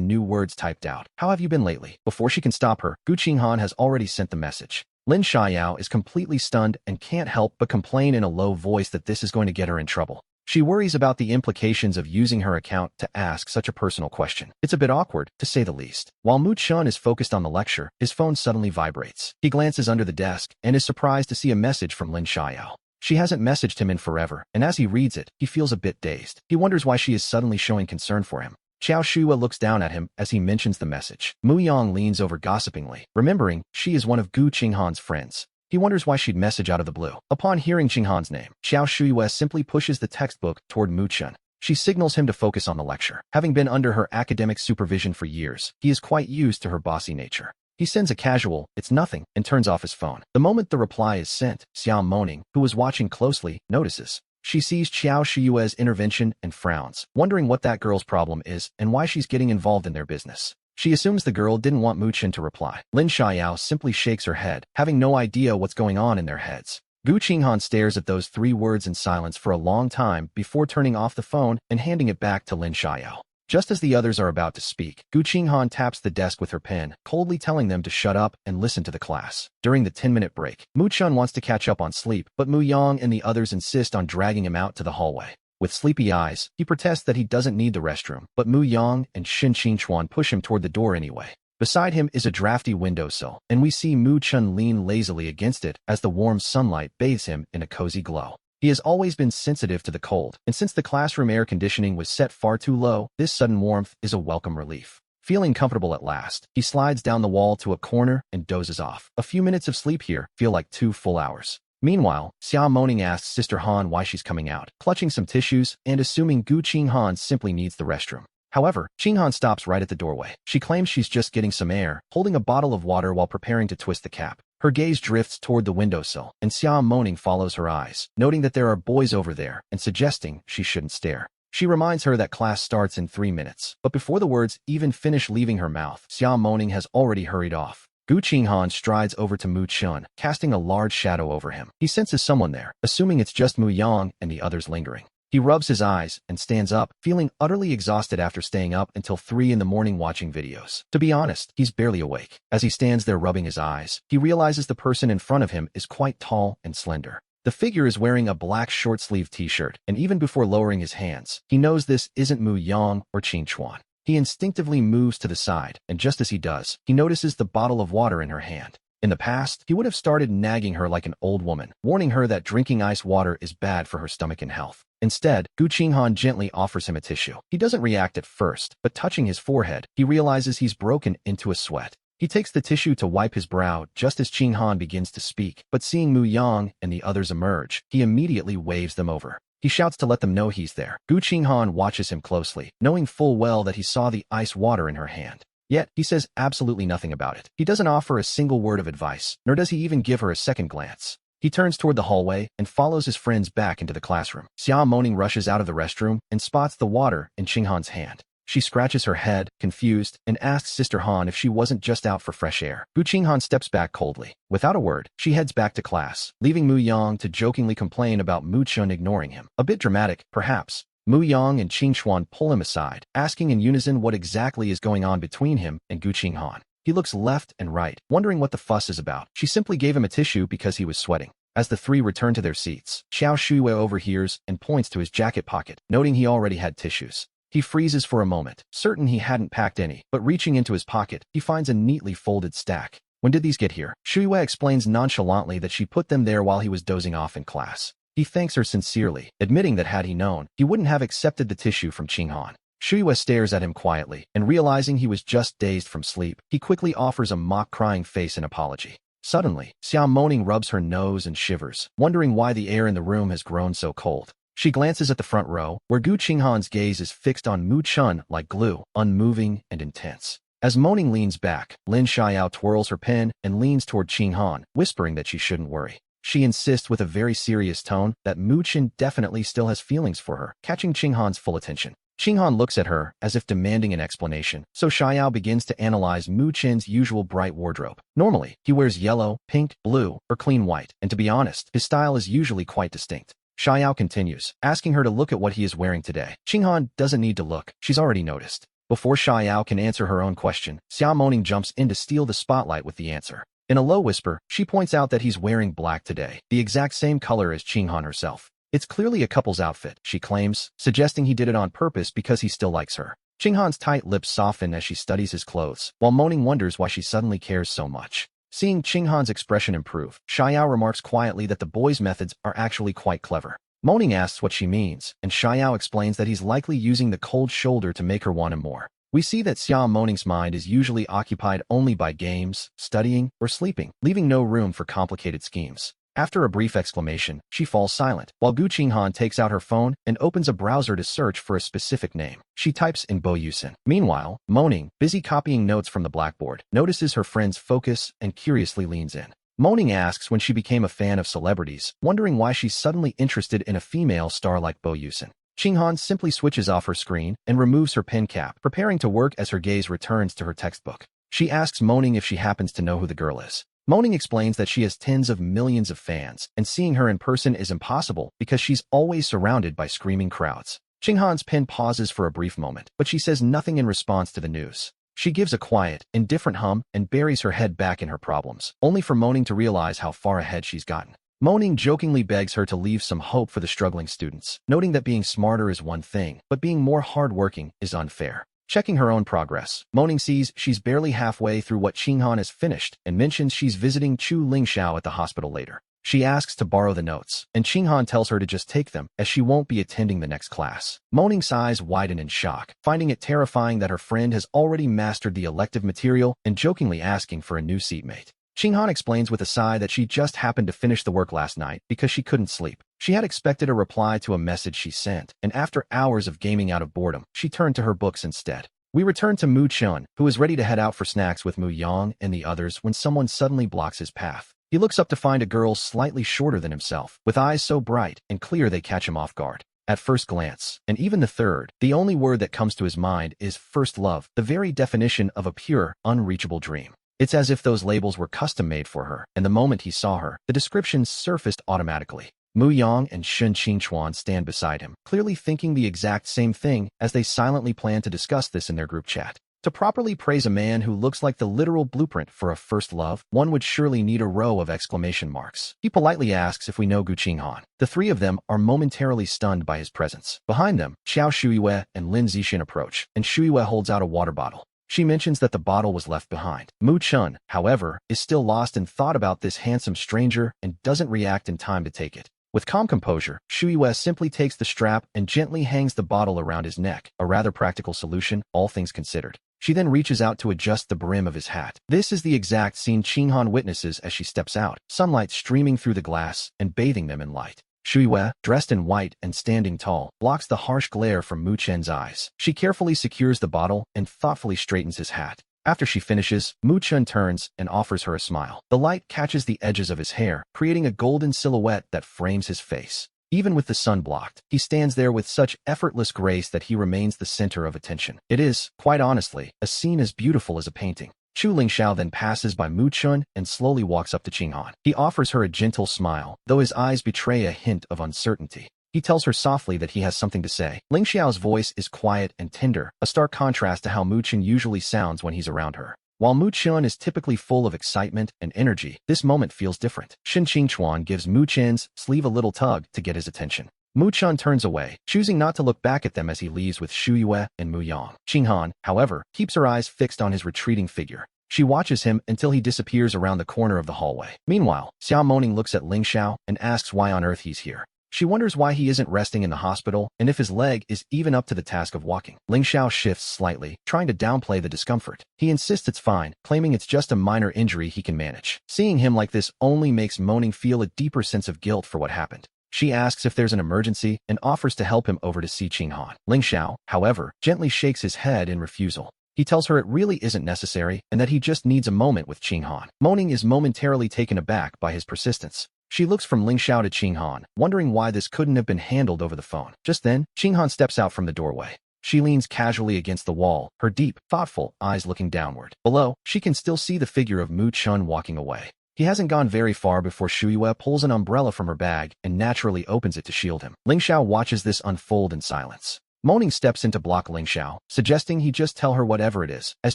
new words typed out. How have you been lately? Before she can stop her, Gu Qinghan has already sent the message. Lin Xiao is completely stunned and can't help but complain in a low voice that this is going to get her in trouble. She worries about the implications of using her account to ask such a personal question. It's a bit awkward, to say the least. While Mu Chun is focused on the lecture, his phone suddenly vibrates. He glances under the desk and is surprised to see a message from Lin Xiao. She hasn't messaged him in forever, and as he reads it, he feels a bit dazed. He wonders why she is suddenly showing concern for him. Qiao Shua looks down at him as he mentions the message. Mu Yang leans over gossipingly, remembering she is one of Gu Qinghan's friends. He wonders why she'd message out of the blue. Upon hearing Qinghan's name, Xiao Shuyue simply pushes the textbook toward Mu Chun. She signals him to focus on the lecture. Having been under her academic supervision for years, he is quite used to her bossy nature. He sends a casual, "It's nothing," and turns off his phone. The moment the reply is sent, Xiao Moning, who was watching closely, notices. She sees Qiao Shiyue's intervention and frowns, wondering what that girl's problem is and why she's getting involved in their business. She assumes the girl didn't want Mu Chen to reply. Lin Xiao simply shakes her head, having no idea what's going on in their heads. Gu Qinghan stares at those 3 words in silence for a long time before turning off the phone and handing it back to Lin Xiao. Just as the others are about to speak, Gu Qinghan taps the desk with her pen, coldly telling them to shut up and listen to the class. During the 10-minute break, Mu Chun wants to catch up on sleep, but Mu Yang and the others insist on dragging him out to the hallway. With sleepy eyes, he protests that he doesn't need the restroom, but Mu Yang and Xin Qingchuan push him toward the door anyway. Beside him is a drafty windowsill, and we see Mu Chun lean lazily against it as the warm sunlight bathes him in a cozy glow. He has always been sensitive to the cold, and since the classroom air conditioning was set far too low, this sudden warmth is a welcome relief. Feeling comfortable at last, he slides down the wall to a corner and dozes off. A few minutes of sleep here feel like 2 full hours. Meanwhile, Xiao Moning asks Sister Han why she's coming out, clutching some tissues and assuming Gu Qinghan simply needs the restroom. However, Qinghan stops right at the doorway. She claims she's just getting some air, holding a bottle of water while preparing to twist the cap. Her gaze drifts toward the windowsill, and Xiao Moning follows her eyes, noting that there are boys over there and suggesting she shouldn't stare. She reminds her that class starts in 3 minutes, but before the words even finish leaving her mouth, Xiao Moning has already hurried off. Gu Qinghan strides over to Mu Chun, casting a large shadow over him. He senses someone there, assuming it's just Mu Yang and the others lingering. He rubs his eyes and stands up, feeling utterly exhausted after staying up until 3 in the morning watching videos. To be honest, he's barely awake. As he stands there rubbing his eyes, he realizes the person in front of him is quite tall and slender. The figure is wearing a black short-sleeved t-shirt, and even before lowering his hands, he knows this isn't Mu Yang or Qin Chuan. He instinctively moves to the side, and just as he does, he notices the bottle of water in her hand. In the past, he would have started nagging her like an old woman, warning her that drinking ice water is bad for her stomach and health. Instead, Gu Qinghan gently offers him a tissue. He doesn't react at first, but touching his forehead, he realizes he's broken into a sweat. He takes the tissue to wipe his brow just as Qinghan begins to speak, but seeing Mu Yang and the others emerge, he immediately waves them over. He shouts to let them know he's there. Gu Qinghan watches him closely, knowing full well that he saw the ice water in her hand. Yet, he says absolutely nothing about it. He doesn't offer a single word of advice, nor does he even give her a second glance. He turns toward the hallway and follows his friends back into the classroom. Xiao Moning rushes out of the restroom and spots the water in Qinghan's hand. She scratches her head, confused, and asks Sister Han if she wasn't just out for fresh air. Gu Qinghan steps back coldly. Without a word, she heads back to class, leaving Mu Yang to jokingly complain about Mu Chun ignoring him. A bit dramatic, perhaps. Mu Yang and Qin Chuan pull him aside, asking in unison what exactly is going on between him and Gu Qinghan. He looks left and right, wondering what the fuss is about. She simply gave him a tissue because he was sweating. As the 3 return to their seats, Xiao Shuyue overhears and points to his jacket pocket, noting he already had tissues. He freezes for a moment, certain he hadn't packed any, but reaching into his pocket, he finds a neatly folded stack. When did these get here? Shuyue explains nonchalantly that she put them there while he was dozing off in class. He thanks her sincerely, admitting that had he known, he wouldn't have accepted the tissue from Qinghan. Shuyue stares at him quietly, and realizing he was just dazed from sleep, he quickly offers a mock-crying face in apology. Suddenly, Xiao Moning rubs her nose and shivers, wondering why the air in the room has grown so cold. She glances at the front row, where Gu Qinghan's gaze is fixed on Mu Chun like glue, unmoving and intense. As Moning leans back, Lin Xiao twirls her pen and leans toward Qinghan, whispering that she shouldn't worry. She insists with a very serious tone that Mu Chun definitely still has feelings for her, catching Qinghan's full attention. Qinghan looks at her as if demanding an explanation, so Xiao begins to analyze Mu Chen's usual bright wardrobe. Normally, he wears yellow, pink, blue, or clean white, and to be honest, his style is usually quite distinct. Xiao continues, asking her to look at what he is wearing today. Qinghan doesn't need to look, she's already noticed. Before Xiao can answer her own question, Xiao Moning jumps in to steal the spotlight with the answer. In a low whisper, she points out that he's wearing black today, the exact same color as Qinghan herself. It's clearly a couple's outfit, she claims, suggesting he did it on purpose because he still likes her. Qinghan's tight lips soften as she studies his clothes, while Moning wonders why she suddenly cares so much. Seeing Qinghan's expression improve, Xiao remarks quietly that the boy's methods are actually quite clever. Moning asks what she means, and Xiao explains that he's likely using the cold shoulder to make her want him more. We see that Xiao Moning's mind is usually occupied only by games, studying, or sleeping, leaving no room for complicated schemes. After a brief exclamation, she falls silent, while Gu Qinghan takes out her phone and opens a browser to search for a specific name. She types in Bo Yusin. Meanwhile, Moning, busy copying notes from the blackboard, notices her friend's focus and curiously leans in. Moning asks when she became a fan of celebrities, wondering why she's suddenly interested in a female star like Bo Yusin. Qinghan simply switches off her screen and removes her pen cap, preparing to work as her gaze returns to her textbook. She asks Moning if she happens to know who the girl is. Moning explains that she has tens of millions of fans, and seeing her in person is impossible because she's always surrounded by screaming crowds. Qinghan's pen pauses for a brief moment, but she says nothing in response to the news. She gives a quiet, indifferent hum and buries her head back in her problems, only for Moning to realize how far ahead she's gotten. Moning jokingly begs her to leave some hope for the struggling students, noting that being smarter is one thing, but being more hardworking is unfair. Checking her own progress, Moning sees she's barely halfway through what Qinghan has finished and mentions she's visiting Chu Lingxiao at the hospital later. She asks to borrow the notes, and Qinghan tells her to just take them, as she won't be attending the next class. Moning's eyes widen in shock, finding it terrifying that her friend has already mastered the elective material and jokingly asking for a new seatmate. Qinghan explains with a sigh that she just happened to finish the work last night because she couldn't sleep. She had expected a reply to a message she sent, and after hours of gaming out of boredom, she turned to her books instead. We return to Mu Chun, who is ready to head out for snacks with Mu Yang and the others when someone suddenly blocks his path. He looks up to find a girl slightly shorter than himself, with eyes so bright and clear they catch him off guard. At first glance, and even the third, the only word that comes to his mind is first love, the very definition of a pure, unreachable dream. It's as if those labels were custom-made for her, and the moment he saw her, the descriptions surfaced automatically. Mu Yang and Shun Qingchuan stand beside him, clearly thinking the exact same thing as they silently plan to discuss this in their group chat. To properly praise a man who looks like the literal blueprint for a first love, one would surely need a row of exclamation marks. He politely asks if we know Gu Qinghan. The three of them are momentarily stunned by his presence. Behind them, Xiao Shuiyue and Lin Zixin approach, and Shuiyue holds out a water bottle. She mentions that the bottle was left behind. Mu Chun, however, is still lost in thought about this handsome stranger and doesn't react in time to take it. With calm composure, Shuiyue simply takes the strap and gently hangs the bottle around his neck, a rather practical solution, all things considered. She then reaches out to adjust the brim of his hat. This is the exact scene Qinghan witnesses as she steps out, sunlight streaming through the glass and bathing them in light. Shuiyue, dressed in white and standing tall, blocks the harsh glare from Mu Chen's eyes. She carefully secures the bottle and thoughtfully straightens his hat. After she finishes, Mu Chen turns and offers her a smile. The light catches the edges of his hair, creating a golden silhouette that frames his face. Even with the sun blocked, he stands there with such effortless grace that he remains the center of attention. It is, quite honestly, a scene as beautiful as a painting. Chu Lingxiao then passes by Mu Chun and slowly walks up to Qinghan. He offers her a gentle smile, though his eyes betray a hint of uncertainty. He tells her softly that he has something to say. Lingxiao's voice is quiet and tender, a stark contrast to how Mu Chun usually sounds when he's around her. While Mu Chun is typically full of excitement and energy, this moment feels different. Shun Qingchuan gives Mu Chen's sleeve a little tug to get his attention. Mu Chun turns away, choosing not to look back at them as he leaves with Shuiyue and Mu Yang. Qinghan, however, keeps her eyes fixed on his retreating figure. She watches him until he disappears around the corner of the hallway. Meanwhile, Xiao Moning looks at Lingxiao and asks why on earth he's here. She wonders why he isn't resting in the hospital and if his leg is even up to the task of walking. Lingxiao shifts slightly, trying to downplay the discomfort. He insists it's fine, claiming it's just a minor injury he can manage. Seeing him like this only makes Moning feel a deeper sense of guilt for what happened. She asks if there's an emergency and offers to help him over to see Qinghan. Lingxiao, however, gently shakes his head in refusal. He tells her it really isn't necessary and that he just needs a moment with Qinghan. Moning is momentarily taken aback by his persistence. She looks from Lingxiao to Qinghan, wondering why this couldn't have been handled over the phone. Just then, Qinghan steps out from the doorway. She leans casually against the wall, her deep, thoughtful eyes looking downward. Below, she can still see the figure of Mu Chun walking away. He hasn't gone very far before Shuyue pulls an umbrella from her bag and naturally opens it to shield him. Ling Xiao watches this unfold in silence. Moaning steps in to block Ling Xiao, suggesting he just tell her whatever it is, as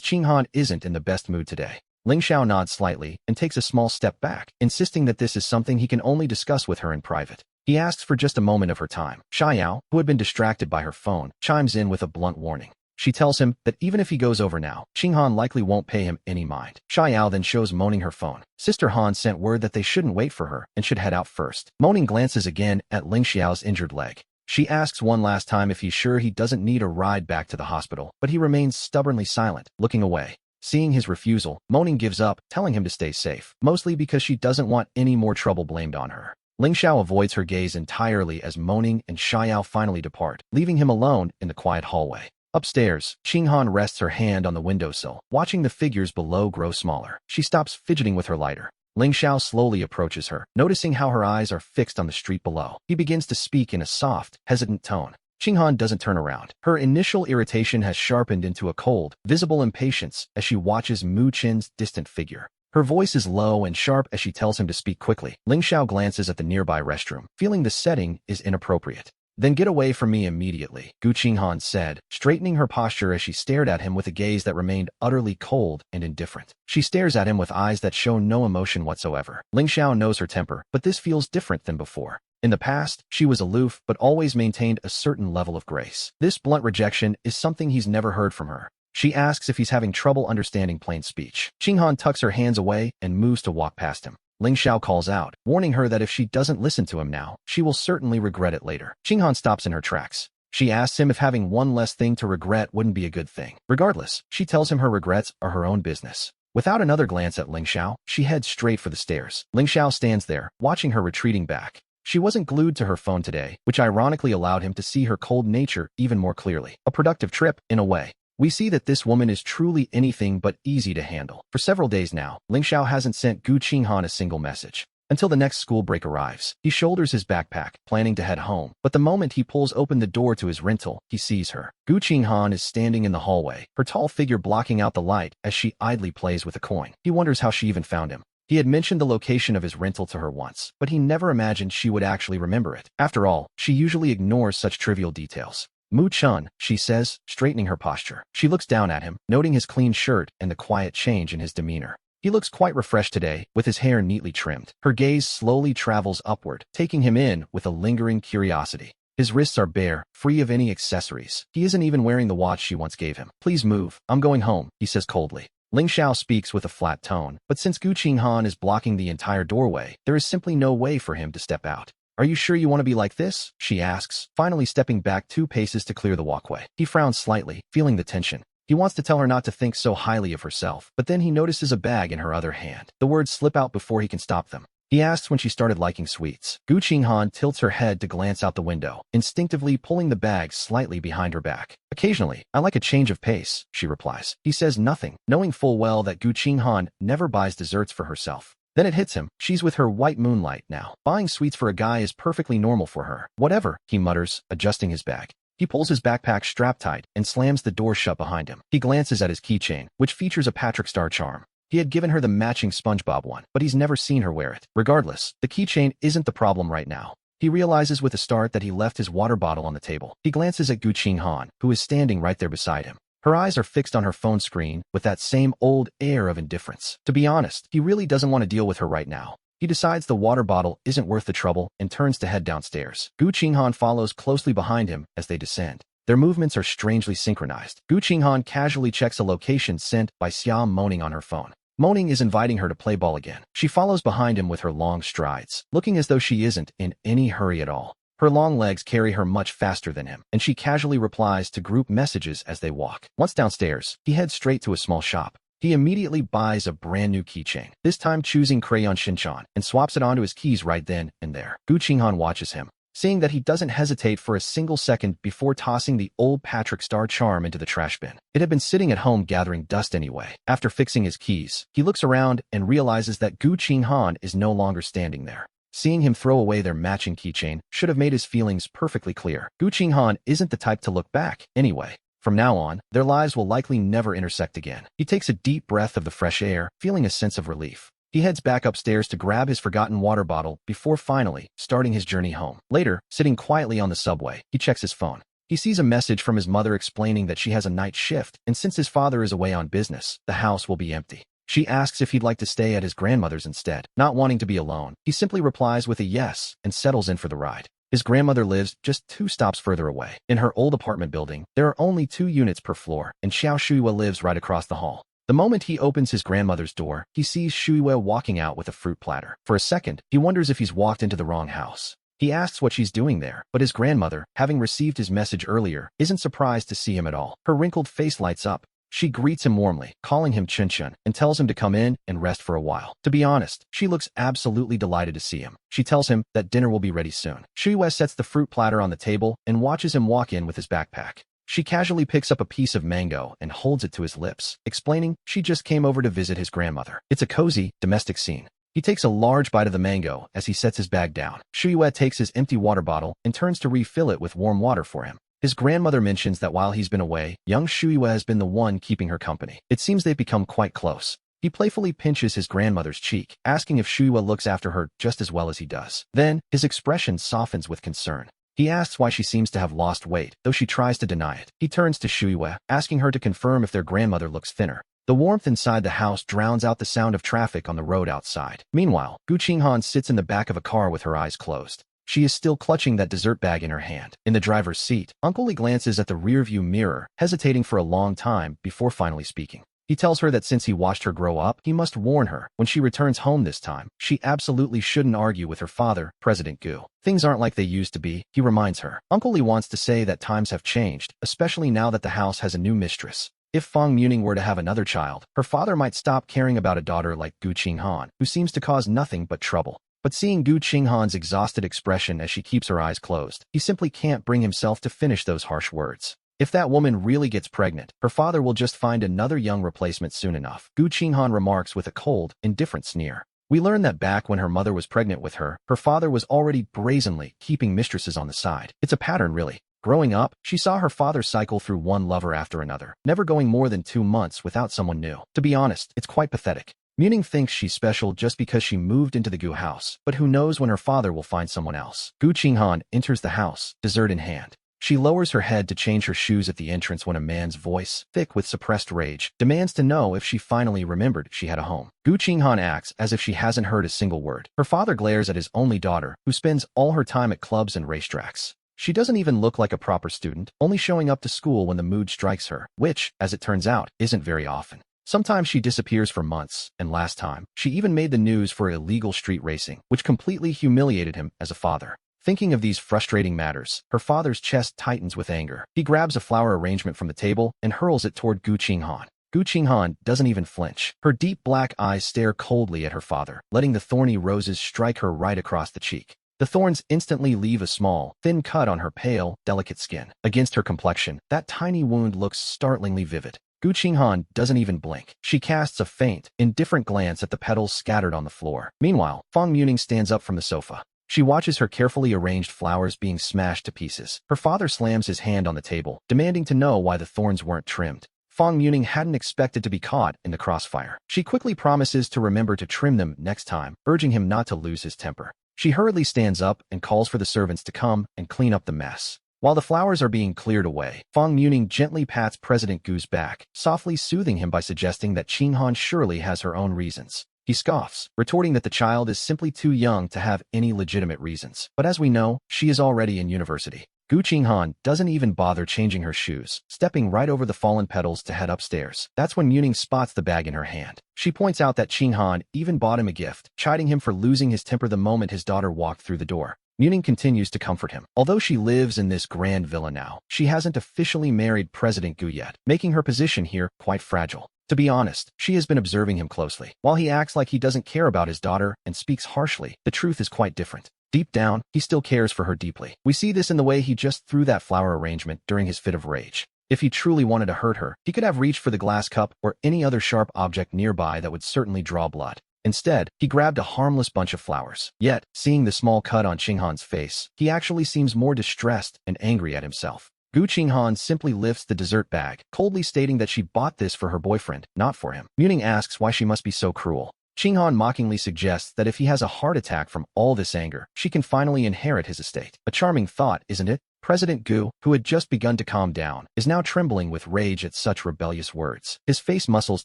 Qing Han isn't in the best mood today. Ling Xiao nods slightly and takes a small step back, insisting that this is something he can only discuss with her in private. He asks for just a moment of her time. Xiao, who had been distracted by her phone, chimes in with a blunt warning. She tells him that even if he goes over now, Qing Han likely won't pay him any mind. Xiao then shows Moaning her phone. Sister Han sent word that they shouldn't wait for her and should head out first. Moaning glances again at Ling Xiao's injured leg. She asks one last time if he's sure he doesn't need a ride back to the hospital, but he remains stubbornly silent, looking away. Seeing his refusal, Moaning gives up, telling him to stay safe, mostly because she doesn't want any more trouble blamed on her. Ling Xiao avoids her gaze entirely as Moaning and Xiao finally depart, leaving him alone in the quiet hallway. Upstairs, Qing Han rests her hand on the windowsill, watching the figures below grow smaller. She stops fidgeting with her lighter. Ling Xiao slowly approaches her, noticing how her eyes are fixed on the street below. He begins to speak in a soft, hesitant tone. Qing Han doesn't turn around. Her initial irritation has sharpened into a cold, visible impatience as she watches Mu Chin's distant figure. Her voice is low and sharp as she tells him to speak quickly. Ling Xiao glances at the nearby restroom, feeling the setting is inappropriate. Then get away from me immediately, Gu Qinghan said, straightening her posture as she stared at him with a gaze that remained utterly cold and indifferent. She stares at him with eyes that show no emotion whatsoever. Ling Xiao knows her temper, but this feels different than before. In the past, she was aloof but always maintained a certain level of grace. This blunt rejection is something he's never heard from her. She asks if he's having trouble understanding plain speech. Qinghan tucks her hands away and moves to walk past him. Ling Xiao calls out, warning her that if she doesn't listen to him now, she will certainly regret it later. Qinghan stops in her tracks. She asks him if having one less thing to regret wouldn't be a good thing. Regardless, she tells him her regrets are her own business. Without another glance at Ling Xiao, she heads straight for the stairs. Ling Xiao stands there, watching her retreating back. She wasn't glued to her phone today, which ironically allowed him to see her cold nature even more clearly. A productive trip, in a way. We see that this woman is truly anything but easy to handle. For several days now, Ling Xiao hasn't sent Gu Qinghan a single message. Until the next school break arrives, he shoulders his backpack, planning to head home. But the moment he pulls open the door to his rental, he sees her. Gu Qinghan is standing in the hallway, her tall figure blocking out the light as she idly plays with a coin. He wonders how she even found him. He had mentioned the location of his rental to her once, but he never imagined she would actually remember it. After all, she usually ignores such trivial details. Mu Chun, she says, straightening her posture. She looks down at him, noting his clean shirt and the quiet change in his demeanor. He looks quite refreshed today, with his hair neatly trimmed. Her gaze slowly travels upward, taking him in with a lingering curiosity. His wrists are bare, free of any accessories. He isn't even wearing the watch she once gave him. Please move, I'm going home, he says coldly. Ling Xiao speaks with a flat tone, but since Gu Qinghan is blocking the entire doorway, there is simply no way for him to step out. Are you sure you want to be like this? She asks, finally stepping back 2 paces to clear the walkway. He frowns slightly, feeling the tension. He wants to tell her not to think so highly of herself, but then he notices a bag in her other hand. The words slip out before he can stop them. He asks when she started liking sweets. Gu Qinghan tilts her head to glance out the window, instinctively pulling the bag slightly behind her back. Occasionally, I like a change of pace, she replies. He says nothing, knowing full well that Gu Qinghan never buys desserts for herself. Then it hits him. She's with her white moonlight now. Buying sweets for a guy is perfectly normal for her. Whatever, he mutters, adjusting his bag. He pulls his backpack strap tight and slams the door shut behind him. He glances at his keychain, which features a Patrick Star charm. He had given her the matching SpongeBob one, but he's never seen her wear it. Regardless, the keychain isn't the problem right now. He realizes with a start that he left his water bottle on the table. He glances at Gu Qinghan, who is standing right there beside him. Her eyes are fixed on her phone screen with that same old air of indifference. To be honest, he really doesn't want to deal with her right now. He decides the water bottle isn't worth the trouble and turns to head downstairs. Gu Qinghan follows closely behind him as they descend. Their movements are strangely synchronized. Gu Qinghan casually checks a location sent by Xia Moaning on her phone. Moaning is inviting her to play ball again. She follows behind him with her long strides, looking as though she isn't in any hurry at all. Her long legs carry her much faster than him, and she casually replies to group messages as they walk. Once downstairs, he heads straight to a small shop. He immediately buys a brand new keychain, this time choosing Crayon Shinchan, and swaps it onto his keys right then and there. Gu Qinghan watches him, seeing that he doesn't hesitate for a single second before tossing the old Patrick Star charm into the trash bin. It had been sitting at home gathering dust anyway. After fixing his keys, he looks around and realizes that Gu Qinghan is no longer standing there. Seeing him throw away their matching keychain should have made his feelings perfectly clear. Gu Qinghan isn't the type to look back, anyway. From now on, their lives will likely never intersect again. He takes a deep breath of the fresh air, feeling a sense of relief. He heads back upstairs to grab his forgotten water bottle before finally starting his journey home. Later, sitting quietly on the subway, he checks his phone. He sees a message from his mother explaining that she has a night shift, and since his father is away on business, the house will be empty. She asks if he'd like to stay at his grandmother's instead. Not wanting to be alone, he simply replies with a yes and settles in for the ride. His grandmother lives just 2 stops further away. In her old apartment building, there are only 2 units per floor, and Xiao Shuiwa lives right across the hall. The moment he opens his grandmother's door, he sees Shuiwa walking out with a fruit platter. For a second, he wonders if he's walked into the wrong house. He asks what she's doing there, but his grandmother, having received his message earlier, isn't surprised to see him at all. Her wrinkled face lights up. She greets him warmly, calling him Chun-chun, and tells him to come in and rest for a while. To be honest, she looks absolutely delighted to see him. She tells him that dinner will be ready soon. Shuiwa sets the fruit platter on the table and watches him walk in with his backpack. She casually picks up a piece of mango and holds it to his lips, explaining she just came over to visit his grandmother. It's a cozy, domestic scene. He takes a large bite of the mango as he sets his bag down. Shuiwa takes his empty water bottle and turns to refill it with warm water for him. His grandmother mentions that while he's been away, young Shuiwa has been the one keeping her company. It seems they've become quite close. He playfully pinches his grandmother's cheek, asking if Shuiwa looks after her just as well as he does. Then, his expression softens with concern. He asks why she seems to have lost weight, though she tries to deny it. He turns to Shuiwa, asking her to confirm if their grandmother looks thinner. The warmth inside the house drowns out the sound of traffic on the road outside. Meanwhile, Gu Qinghan sits in the back of a car with her eyes closed. She is still clutching that dessert bag in her hand. In the driver's seat, Uncle Lee glances at the rearview mirror, hesitating for a long time before finally speaking. He tells her that since he watched her grow up, he must warn her, when she returns home this time, she absolutely shouldn't argue with her father, President Gu. Things aren't like they used to be, he reminds her. Uncle Lee wants to say that times have changed, especially now that the house has a new mistress. If Fang Muning were to have another child, her father might stop caring about a daughter like Gu Qinghan, who seems to cause nothing but trouble. But seeing Gu Qinghan's exhausted expression as she keeps her eyes closed, he simply can't bring himself to finish those harsh words. If that woman really gets pregnant, her father will just find another young replacement soon enough, Gu Qinghan remarks with a cold, indifferent sneer. We learn that back when her mother was pregnant with her, her father was already brazenly keeping mistresses on the side. It's a pattern, really. Growing up, she saw her father cycle through one lover after another, never going more than 2 months without someone new. To be honest, it's quite pathetic. Muning thinks she's special just because she moved into the Gu house, but who knows when her father will find someone else. Gu Qinghan enters the house, dessert in hand. She lowers her head to change her shoes at the entrance when a man's voice, thick with suppressed rage, demands to know if she finally remembered she had a home. Gu Qinghan acts as if she hasn't heard a single word. Her father glares at his only daughter, who spends all her time at clubs and racetracks. She doesn't even look like a proper student, only showing up to school when the mood strikes her, which, as it turns out, isn't very often. Sometimes she disappears for months, and last time, she even made the news for illegal street racing, which completely humiliated him as a father. Thinking of these frustrating matters, her father's chest tightens with anger. He grabs a flower arrangement from the table and hurls it toward Gu Qinghan. Gu Qinghan doesn't even flinch. Her deep black eyes stare coldly at her father, letting the thorny roses strike her right across the cheek. The thorns instantly leave a small, thin cut on her pale, delicate skin. Against her complexion, that tiny wound looks startlingly vivid. Gu Qinghan doesn't even blink. She casts a faint, indifferent glance at the petals scattered on the floor. Meanwhile, Fang Muning stands up from the sofa. She watches her carefully arranged flowers being smashed to pieces. Her father slams his hand on the table, demanding to know why the thorns weren't trimmed. Fang Muning hadn't expected to be caught in the crossfire. She quickly promises to remember to trim them next time, urging him not to lose his temper. She hurriedly stands up and calls for the servants to come and clean up the mess. While the flowers are being cleared away, Fang Muning gently pats President Gu's back, softly soothing him by suggesting that Qinghan surely has her own reasons. He scoffs, retorting that the child is simply too young to have any legitimate reasons. But as we know, she is already in university. Gu Qinghan doesn't even bother changing her shoes, stepping right over the fallen petals to head upstairs. That's when Muning spots the bag in her hand. She points out that Qinghan even bought him a gift, chiding him for losing his temper the moment his daughter walked through the door. Muning continues to comfort him. Although she lives in this grand villa now, she hasn't officially married President Gu yet, making her position here quite fragile. To be honest, she has been observing him closely. While he acts like he doesn't care about his daughter and speaks harshly, the truth is quite different. Deep down, he still cares for her deeply. We see this in the way he just threw that flower arrangement during his fit of rage. If he truly wanted to hurt her, he could have reached for the glass cup or any other sharp object nearby that would certainly draw blood. Instead, he grabbed a harmless bunch of flowers. Yet, seeing the small cut on Qinghan's face, he actually seems more distressed and angry at himself. Gu Qinghan simply lifts the dessert bag, coldly stating that she bought this for her boyfriend, not for him. Muning asks why she must be so cruel. Qinghan mockingly suggests that if he has a heart attack from all this anger, she can finally inherit his estate. A charming thought, isn't it? President Gu, who had just begun to calm down, is now trembling with rage at such rebellious words. His face muscles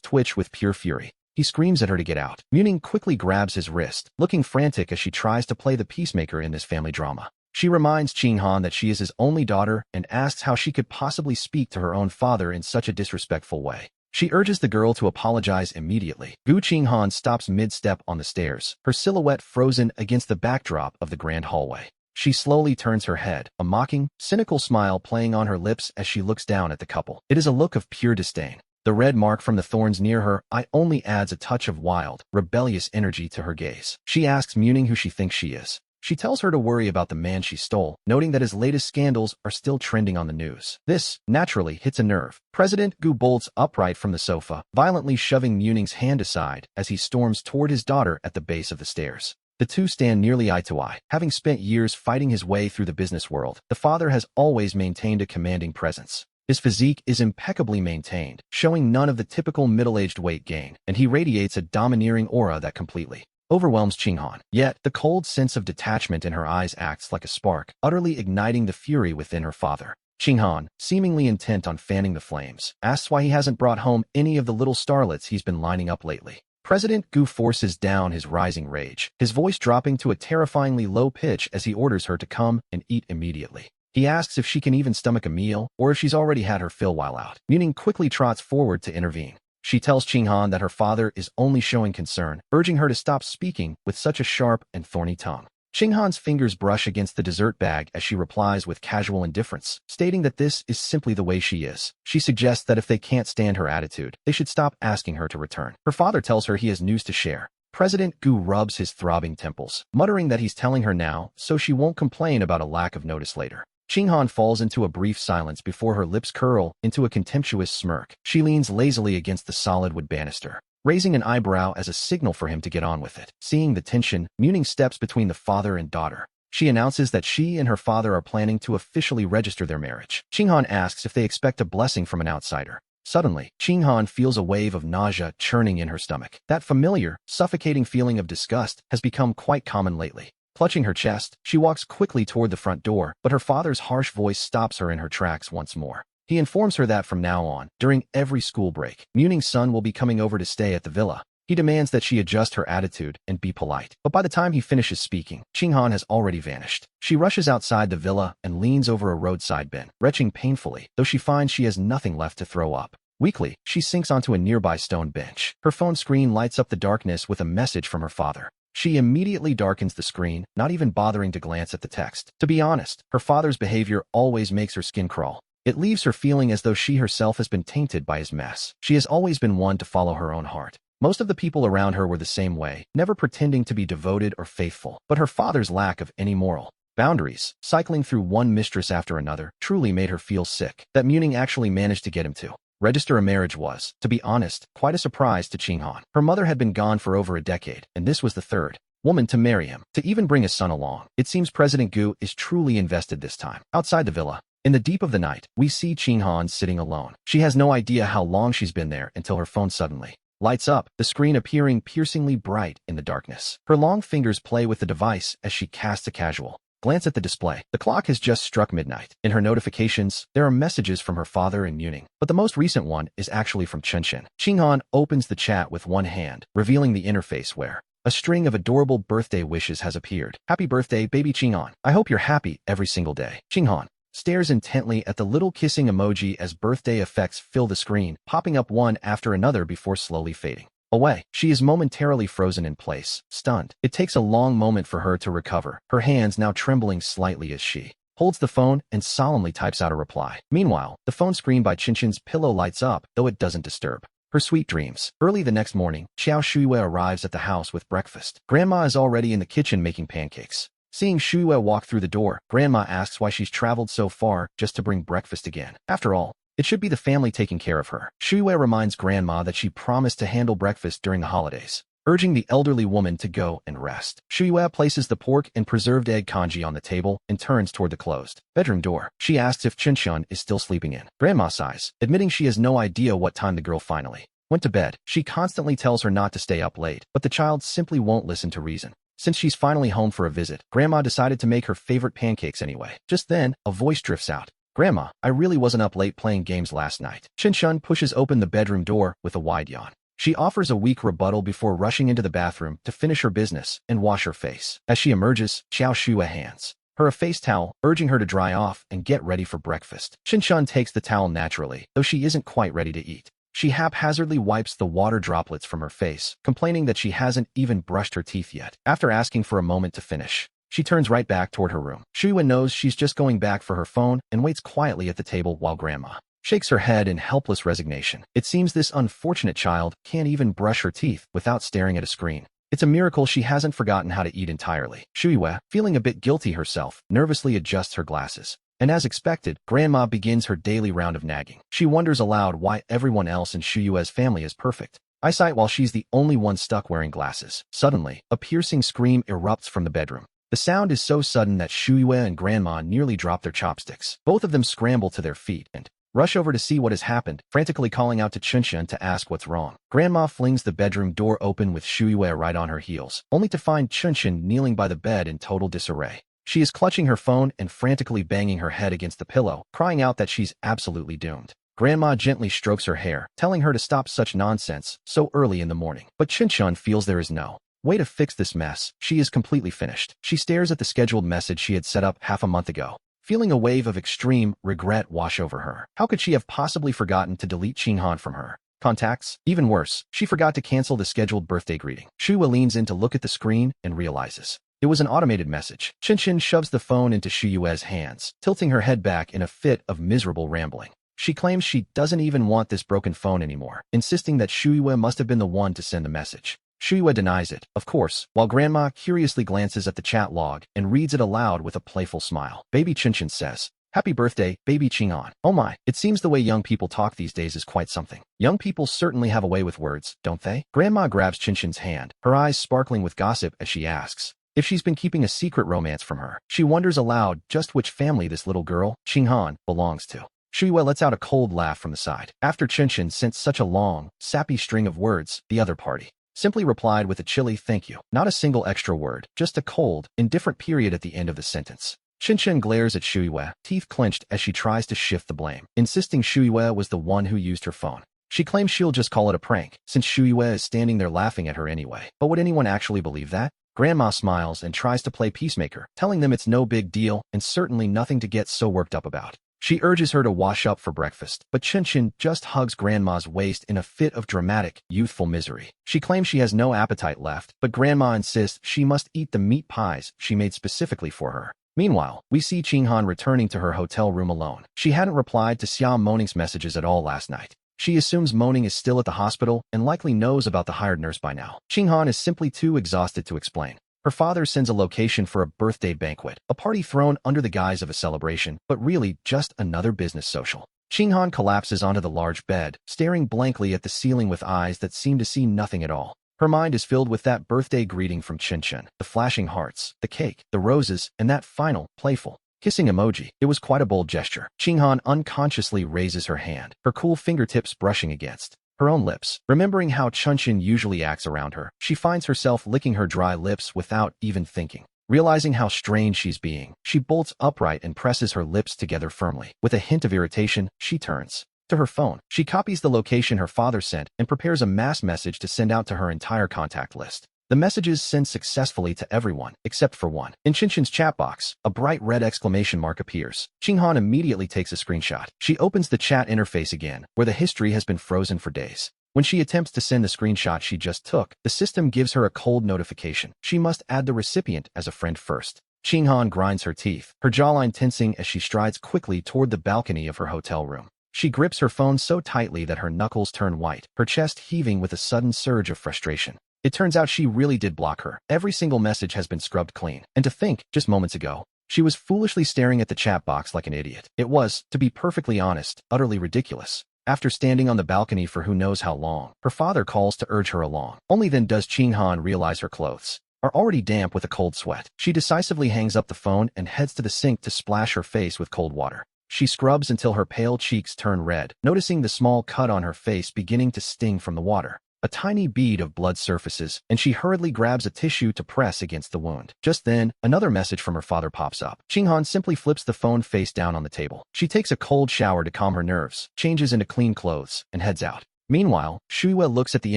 twitch with pure fury. He screams at her to get out. Muning quickly grabs his wrist, looking frantic as she tries to play the peacemaker in this family drama. She reminds Qinghan that she is his only daughter and asks how she could possibly speak to her own father in such a disrespectful way. She urges the girl to apologize immediately. Gu Qinghan stops mid-step on the stairs, her silhouette frozen against the backdrop of the grand hallway. She slowly turns her head, a mocking, cynical smile playing on her lips as she looks down at the couple. It is a look of pure disdain. The red mark from the thorns near her eye only adds a touch of wild, rebellious energy to her gaze. She asks Muning who she thinks she is. She tells her to worry about the man she stole, noting that his latest scandals are still trending on the news. This, naturally, hits a nerve. President Gu bolts upright from the sofa, violently shoving Muning's hand aside as he storms toward his daughter at the base of the stairs. The two stand nearly eye to eye. Having spent years fighting his way through the business world, the father has always maintained a commanding presence. His physique is impeccably maintained, showing none of the typical middle-aged weight gain, and he radiates a domineering aura that completely overwhelms Qinghan. Yet, the cold sense of detachment in her eyes acts like a spark, utterly igniting the fury within her father. Qinghan, seemingly intent on fanning the flames, asks why he hasn't brought home any of the little starlets he's been lining up lately. President Gu forces down his rising rage, his voice dropping to a terrifyingly low pitch as he orders her to come and eat immediately. He asks if she can even stomach a meal, or if she's already had her fill while out. Muning quickly trots forward to intervene. She tells Qinghan that her father is only showing concern, urging her to stop speaking with such a sharp and thorny tongue. Qinghan's fingers brush against the dessert bag as she replies with casual indifference, stating that this is simply the way she is. She suggests that if they can't stand her attitude, they should stop asking her to return. Her father tells her he has news to share. President Gu rubs his throbbing temples, muttering that he's telling her now so she won't complain about a lack of notice later. Qinghan falls into a brief silence before her lips curl into a contemptuous smirk. She leans lazily against the solid wood banister, raising an eyebrow as a signal for him to get on with it. Seeing the tension, Muning steps between the father and daughter. She announces that she and her father are planning to officially register their marriage. Qinghan asks if they expect a blessing from an outsider. Suddenly, Qinghan feels a wave of nausea churning in her stomach. That familiar, suffocating feeling of disgust has become quite common lately. Clutching her chest, she walks quickly toward the front door, but her father's harsh voice stops her in her tracks once more. He informs her that from now on, during every school break, Muning's son will be coming over to stay at the villa. He demands that she adjust her attitude and be polite. But by the time he finishes speaking, Qinghan has already vanished. She rushes outside the villa and leans over a roadside bin, retching painfully, though she finds she has nothing left to throw up. Weakly, she sinks onto a nearby stone bench. Her phone screen lights up the darkness with a message from her father. She immediately darkens the screen, not even bothering to glance at the text. To be honest, her father's behavior always makes her skin crawl. It leaves her feeling as though she herself has been tainted by his mess. She has always been one to follow her own heart. Most of the people around her were the same way, never pretending to be devoted or faithful. But her father's lack of any moral boundaries, cycling through one mistress after another, truly made her feel sick. That Muning actually managed to get him to register a marriage was, to be honest, quite a surprise to Qinghan. Her mother had been gone for over a decade, and this was the third woman to marry him, to even bring a son along. It seems President Gu is truly invested this time. Outside the villa, in the deep of the night, we see Qinghan sitting alone. She has no idea how long she's been there until her phone suddenly lights up, the screen appearing piercingly bright in the darkness. Her long fingers play with the device as she casts a casual glance at the display. The clock has just struck midnight. In her notifications, there are messages from her father and Muning, but the most recent one is actually from Chenshin. Qinghan opens the chat with one hand, revealing the interface where a string of adorable birthday wishes has appeared. Happy birthday, baby Qinghan. I hope you're happy every single day. Qinghan stares intently at the little kissing emoji as birthday effects fill the screen, popping up one after another before slowly fading away. She is momentarily frozen in place, stunned. It takes a long moment for her to recover, her hands now trembling slightly as she holds the phone and solemnly types out a reply. Meanwhile, the phone screen by Chinchin's pillow lights up, though it doesn't disturb her sweet dreams. Early the next morning, Xiao Shuiwei arrives at the house with breakfast. Grandma is already in the kitchen making pancakes. Seeing Shuiwei walk through the door, Grandma asks why she's traveled so far just to bring breakfast again. After all, it should be the family taking care of her. Shuiwei reminds Grandma that she promised to handle breakfast during the holidays. urging the elderly woman to go and rest. Shuyue places the pork and preserved egg congee on the table and turns toward the closed bedroom door. She asks if Chinchun is still sleeping in. Grandma sighs, admitting she has no idea what time the girl finally went to bed. She constantly tells her not to stay up late, but the child simply won't listen to reason. Since she's finally home for a visit, Grandma decided to make her favorite pancakes anyway. Just then, a voice drifts out. Grandma, I really wasn't up late playing games last night. Chinchun pushes open the bedroom door with a wide yawn. She offers a weak rebuttal before rushing into the bathroom to finish her business and wash her face. As she emerges, Xiao Shue hands her a face towel, urging her to dry off and get ready for breakfast. Chinchun takes the towel naturally, though she isn't quite ready to eat. She haphazardly wipes the water droplets from her face, complaining that she hasn't even brushed her teeth yet. After asking for a moment to finish, she turns right back toward her room. Shuyue knows she's just going back for her phone and waits quietly at the table while Grandma shakes her head in helpless resignation. It seems this unfortunate child can't even brush her teeth without staring at a screen. It's a miracle she hasn't forgotten how to eat entirely. Shuyue, feeling a bit guilty herself, nervously adjusts her glasses. And as expected, Grandma begins her daily round of nagging. She wonders aloud why everyone else in Shuyue's family is perfect eyesight while she's the only one stuck wearing glasses. Suddenly, a piercing scream erupts from the bedroom. The sound is so sudden that Shuyue and Grandma nearly drop their chopsticks. Both of them scramble to their feet and rush over to see what has happened, frantically calling out to Chinchun to ask what's wrong. Grandma flings the bedroom door open with Shuyue right on her heels, only to find Chinchun kneeling by the bed in total disarray. She is clutching her phone and frantically banging her head against the pillow, crying out that she's absolutely doomed. Grandma gently strokes her hair, telling her to stop such nonsense so early in the morning. But Chinchun feels there is no way to fix this mess. She is completely finished. She stares at the scheduled message she had set up half a month ago, feeling a wave of extreme regret wash over her. How could she have possibly forgotten to delete Qinghan from her contacts? Even worse, she forgot to cancel the scheduled birthday greeting. Shuyue leans in to look at the screen and realizes it was an automated message. Chinchun shoves the phone into Shuyue's hands, tilting her head back in a fit of miserable rambling. She claims she doesn't even want this broken phone anymore, insisting that Shuyue must have been the one to send the message. Shuyue denies it, of course, while Grandma curiously glances at the chat log and reads it aloud with a playful smile. Baby Chinchun says, "Happy birthday, baby Qinghan." Oh my, it seems the way young people talk these days is quite something. Young people certainly have a way with words, don't they? Grandma grabs Chinchun's hand, her eyes sparkling with gossip as she asks if she's been keeping a secret romance from her. She wonders aloud just which family this little girl, Qinghan, belongs to. Shuyue lets out a cold laugh from the side. After Chinchun sent such a long, sappy string of words, the other party simply replied with a chilly thank you. Not a single extra word, just a cold, indifferent period at the end of the sentence. Chinchun glares at Shuyue, teeth clenched as she tries to shift the blame, insisting Shuyue was the one who used her phone. She claims she'll just call it a prank, since Shuyue is standing there laughing at her anyway. But would anyone actually believe that? Grandma smiles and tries to play peacemaker, telling them it's no big deal and certainly nothing to get so worked up about. She urges her to wash up for breakfast, but Chinchun just hugs Grandma's waist in a fit of dramatic, youthful misery. She claims she has no appetite left, but Grandma insists she must eat the meat pies she made specifically for her. Meanwhile, we see Qinghan returning to her hotel room alone. She hadn't replied to Xia Moning's messages at all last night. She assumes Moning is still at the hospital and likely knows about the hired nurse by now. Qinghan is simply too exhausted to explain. Her father sends a location for a birthday banquet, a party thrown under the guise of a celebration, but really just another business social. Qinghan collapses onto the large bed, staring blankly at the ceiling with eyes that seem to see nothing at all. Her mind is filled with that birthday greeting from Chinchun, the flashing hearts, the cake, the roses, and that final, playful, kissing emoji. It was quite a bold gesture. Qinghan unconsciously raises her hand, her cool fingertips brushing against her own lips. Remembering how Chinchun usually acts around her, she finds herself licking her dry lips without even thinking. Realizing how strange she's being, she bolts upright and presses her lips together firmly. With a hint of irritation, she turns to her phone. She copies the location her father sent and prepares a mass message to send out to her entire contact list. The messages send successfully to everyone, except for one. In Chinchun's chat box, a bright red exclamation mark appears. Qinghan immediately takes a screenshot. She opens the chat interface again, where the history has been frozen for days. When she attempts to send the screenshot she just took, the system gives her a cold notification. She must add the recipient as a friend first. Qinghan grinds her teeth, her jawline tensing as she strides quickly toward the balcony of her hotel room. She grips her phone so tightly that her knuckles turn white, her chest heaving with a sudden surge of frustration. It turns out she really did block her. Every single message has been scrubbed clean. And to think, just moments ago, she was foolishly staring at the chat box like an idiot. It was, to be perfectly honest, utterly ridiculous. After standing on the balcony for who knows how long, her father calls to urge her along. Only then does Ching-han realize her clothes are already damp with a cold sweat. She decisively hangs up the phone and heads to the sink to splash her face with cold water. She scrubs until her pale cheeks turn red, noticing the small cut on her face beginning to sting from the water. A tiny bead of blood surfaces, and she hurriedly grabs a tissue to press against the wound. Just then, another message from her father pops up. Ching-han simply flips the phone face down on the table. She takes a cold shower to calm her nerves, changes into clean clothes, and heads out. Meanwhile, Shuiwa looks at the